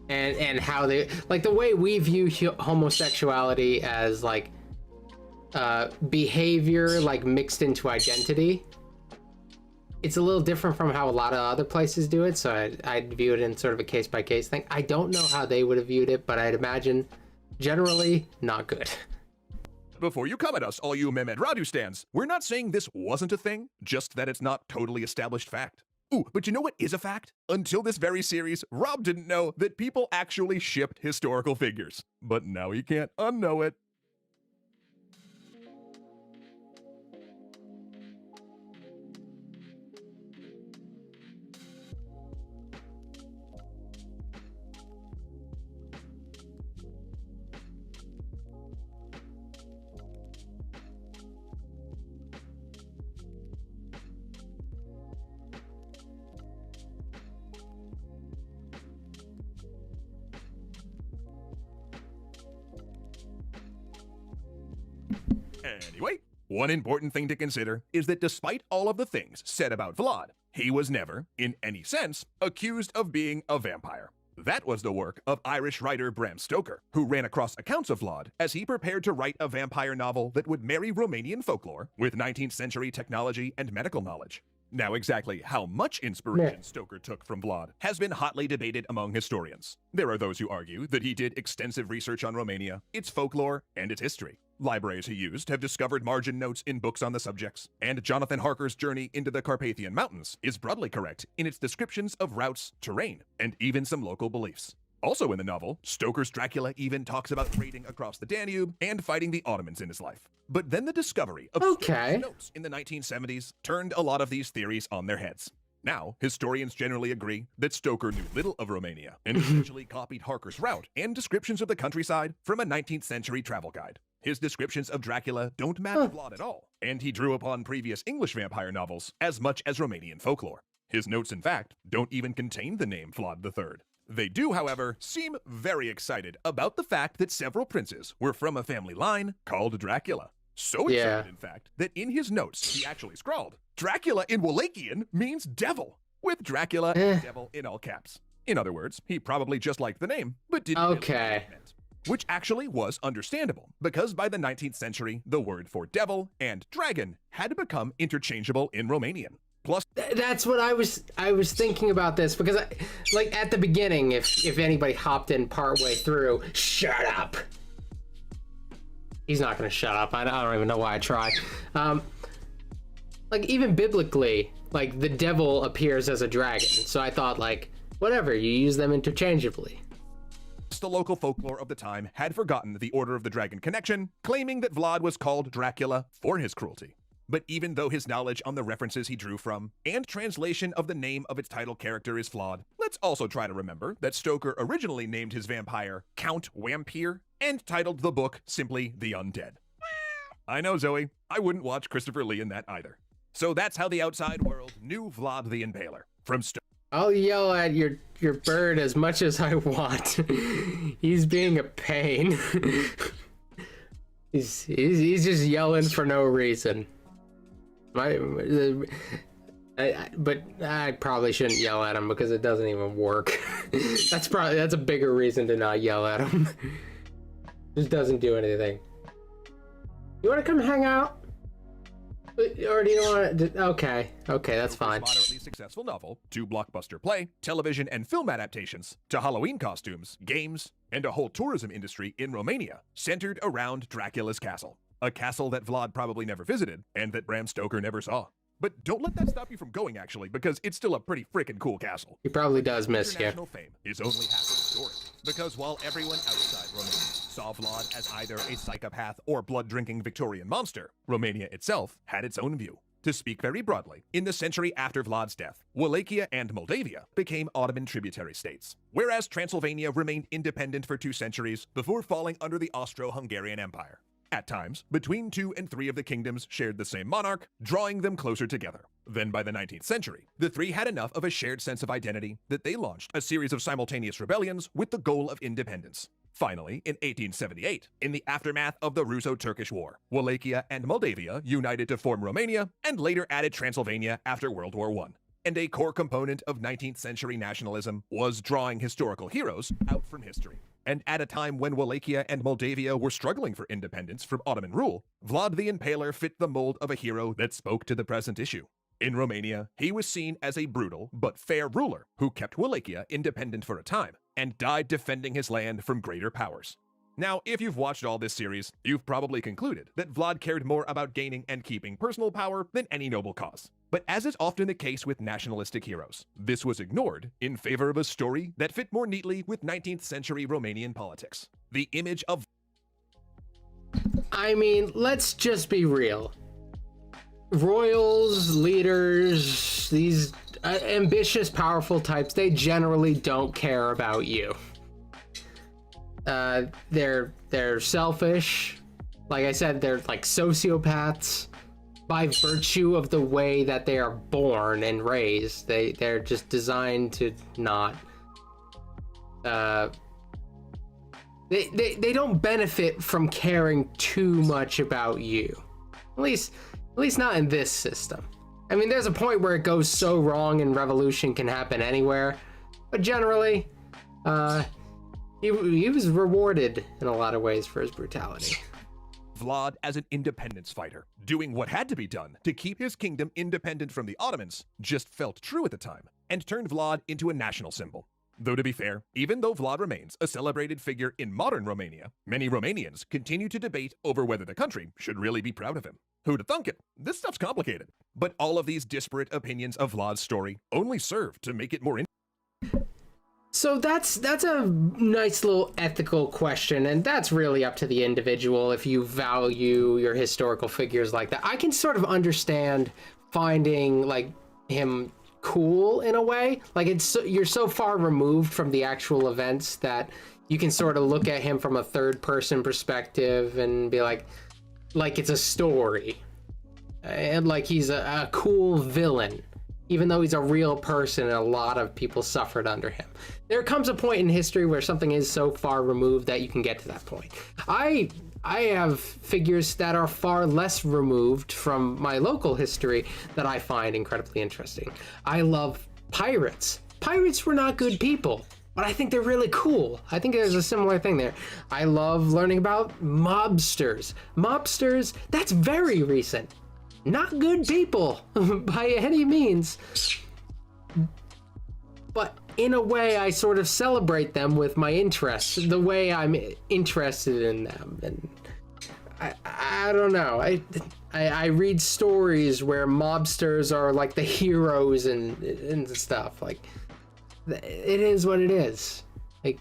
and how they, like, the way we view homosexuality as like behavior like mixed into identity. It's a little different from how a lot of other places do it, so I'd view it in sort of a case-by-case thing. I don't know how they would have viewed it, but I'd imagine generally not good. Before you come at us, all you Mehmed Radu stands, we're not saying this wasn't a thing, just that it's not totally established fact. Ooh, but you know what is a fact? Until this very series, Rob didn't know that people actually shipped historical figures. But now he can't unknow it. Anyway, one important thing to consider is that despite all of the things said about Vlad, he was never, in any sense, accused of being a vampire. That was the work of Irish writer Bram Stoker, who ran across accounts of Vlad as he prepared to write a vampire novel that would marry Romanian folklore with 19th century technology and medical knowledge. Now, exactly how much inspiration Stoker took from Vlad has been hotly debated among historians. There are those who argue that he did extensive research on Romania, its folklore, and its history. Libraries he used have discovered margin notes in books on the subjects, and Jonathan Harker's journey into the Carpathian Mountains is broadly correct in its descriptions of routes, terrain, and even some local beliefs. Also in the novel, Stoker's Dracula even talks about raiding across the Danube and fighting the Ottomans in his life. But then the discovery of Stoker's notes in the 1970s turned a lot of these theories on their heads. Now, historians generally agree that Stoker knew little of Romania and essentially copied Harker's route and descriptions of the countryside from a 19th century travel guide. His descriptions of Dracula don't match Vlad at all, and he drew upon previous English vampire novels as much as Romanian folklore. His notes, in fact, don't even contain the name Vlad III. They do, however, seem very excited about the fact that several princes were from a family line called Dracula. So excited, in fact, that in his notes he actually scrawled, Dracula in Wallachian means devil, with Dracula and devil in all caps. In other words, he probably just liked the name, but didn't know what it meant. Which actually was understandable, because by the 19th century, the word for devil and dragon had become interchangeable in Romanian. Plus, that's what I was thinking about this, because like at the beginning, if anybody hopped in partway through, shut up. He's not gonna shut up. I don't even know why I tried. Like even biblically, like the devil appears as a dragon, so I thought like whatever, you use them interchangeably. The local folklore of the time had forgotten the Order of the Dragon connection, claiming that Vlad was called Dracula for his cruelty. But even though his knowledge on the references he drew from and translation of the name of its title character is flawed, let's also try to remember that Stoker originally named his vampire Count Wampir and titled the book simply The Undead. I know, Zoe, I wouldn't watch Christopher Lee in that either. So that's how the outside world knew Vlad the Impaler. From I'll yell at your bird as much as I want. He's being a pain. he's just yelling for no reason. But I probably shouldn't yell at him because it doesn't even work. That's a bigger reason to not yell at him. Just doesn't do anything. You want to come hang out? Or do you want to? Okay, that's fine. Moderately successful novel, to blockbuster play, television and film adaptations, to Halloween costumes, games, and a whole tourism industry in Romania centered around Dracula's castle. A castle that Vlad probably never visited, and that Bram Stoker never saw. But don't let that stop you from going, actually, because it's still a pretty freaking cool castle. He probably does miss you. International fame is only half the story, because while everyone outside Romania saw Vlad as either a psychopath or blood-drinking Victorian monster, Romania itself had its own view. To speak very broadly, in the century after Vlad's death, Wallachia and Moldavia became Ottoman tributary states, whereas Transylvania remained independent for 2 centuries before falling under the Austro-Hungarian Empire. At times, between 2 and 3 of the kingdoms shared the same monarch, drawing them closer together. Then by the 19th century, the 3 had enough of a shared sense of identity that they launched a series of simultaneous rebellions with the goal of independence. Finally, in 1878, in the aftermath of the Russo-Turkish War, Wallachia and Moldavia united to form Romania and later added Transylvania after World War I. And a core component of 19th century nationalism was drawing historical heroes out from history. And at a time when Wallachia and Moldavia were struggling for independence from Ottoman rule, Vlad the Impaler fit the mold of a hero that spoke to the present issue. In Romania, he was seen as a brutal but fair ruler who kept Wallachia independent for a time and died defending his land from greater powers. Now, if you've watched all this series, you've probably concluded that Vlad cared more about gaining and keeping personal power than any noble cause. But as is often the case with nationalistic heroes, this was ignored in favor of a story that fit more neatly with 19th century Romanian politics. The image of... I mean, let's just be real. Royals, leaders, these ambitious, powerful types, they generally don't care about you. They're selfish. Like I said, they're like sociopaths by virtue of the way that they are born and raised. They're just designed to not. They don't benefit from caring too much about you. At least not in this system. I mean, there's a point where it goes so wrong and revolution can happen anywhere, but generally, he was rewarded in a lot of ways for his brutality. Vlad as an independence fighter, doing what had to be done to keep his kingdom independent from the Ottomans, just felt true at the time, and turned Vlad into a national symbol. Though to be fair, even though Vlad remains a celebrated figure in modern Romania, many Romanians continue to debate over whether the country should really be proud of him. Who'd have thunk it? This stuff's complicated. But all of these disparate opinions of Vlad's story only serve to make it more interesting. So that's a nice little ethical question, and that's really up to the individual if you value your historical figures like that. I can sort of understand finding like him cool in a way. Like you're so far removed from the actual events that you can sort of look at him from a third person perspective and be like it's a story. And like he's a cool villain. Even though he's a real person and a lot of people suffered under him. There comes a point in history where something is so far removed that you can get to that point. I have figures that are far less removed from my local history that I find incredibly interesting. I love pirates. Pirates were not good people, but I think they're really cool. I think there's a similar thing there. I love learning about mobsters. Mobsters, that's very recent. Not good people by any means, but in a way I sort of celebrate them with my interests, the way I'm interested in them. And I don't know, I read stories where mobsters are like the heroes and stuff. Like, it is what it is. Like,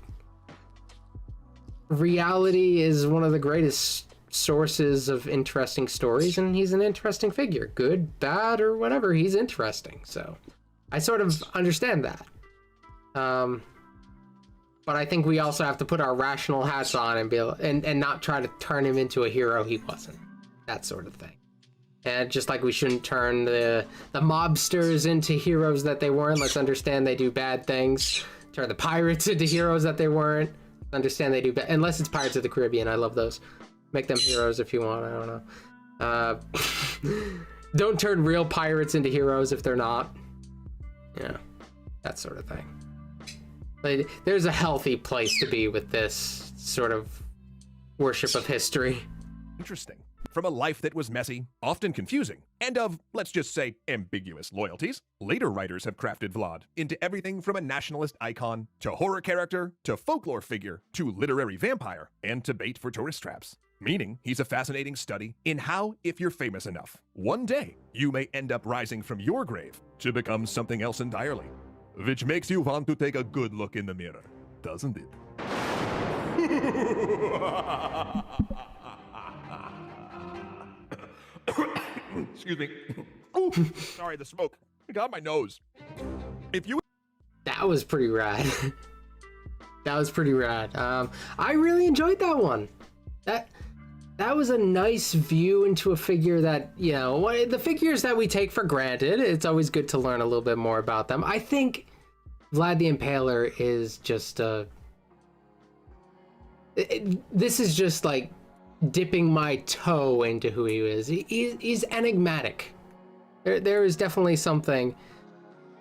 reality is one of the greatest sources of interesting stories, and he's an interesting figure, good, bad, or whatever. He's interesting, so I sort of understand that. But I think we also have to put our rational hats on and be able, and not try to turn him into a hero he wasn't, that sort of thing. And just like we shouldn't turn the mobsters into heroes that they weren't. Let's understand they do bad things. Turn the pirates into heroes that they weren't. Understand they do bad, unless it's Pirates of the Caribbean. I love those. Make them heroes if you want. I don't know. Don't turn real pirates into heroes if they're not. Yeah, that sort of thing. But there's a healthy place to be with this sort of worship of history. Interesting. From a life that was messy, often confusing, and of, let's just say, ambiguous loyalties, later writers have crafted Vlad into everything from a nationalist icon, to horror character, to folklore figure, to literary vampire, and to bait for tourist traps. Meaning, he's a fascinating study in how, if you're famous enough, one day you may end up rising from your grave to become something else entirely. Which makes you want to take a good look in the mirror, doesn't it? Excuse me. Ooh, sorry, the smoke. I got my nose. That was pretty rad. That was pretty rad. I really enjoyed that one. That was a nice view into a figure that, you know, the figures that we take for granted, it's always good to learn a little bit more about them. I think Vlad the Impaler is just This is just like dipping my toe into who he is. He's enigmatic. There is definitely something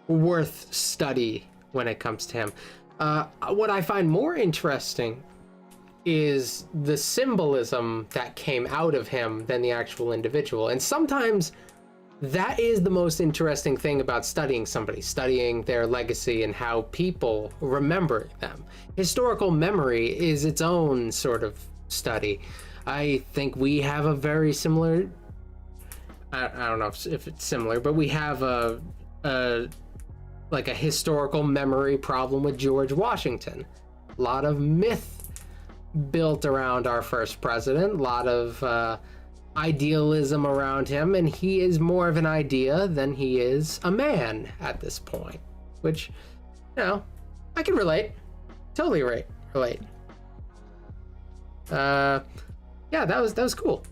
worth study when it comes to him. What I find more interesting is the symbolism that came out of him than the actual individual. And sometimes that is the most interesting thing about studying somebody, studying their legacy and how people remember them. Historical memory is its own sort of study. I think we have a very similar, I don't know if it's similar, but we have a historical memory problem with George Washington. A lot of myth built around our first president, a lot of idealism around him, and he is more of an idea than he is a man at this point, which, I can relate. Totally relate. Yeah, that was cool.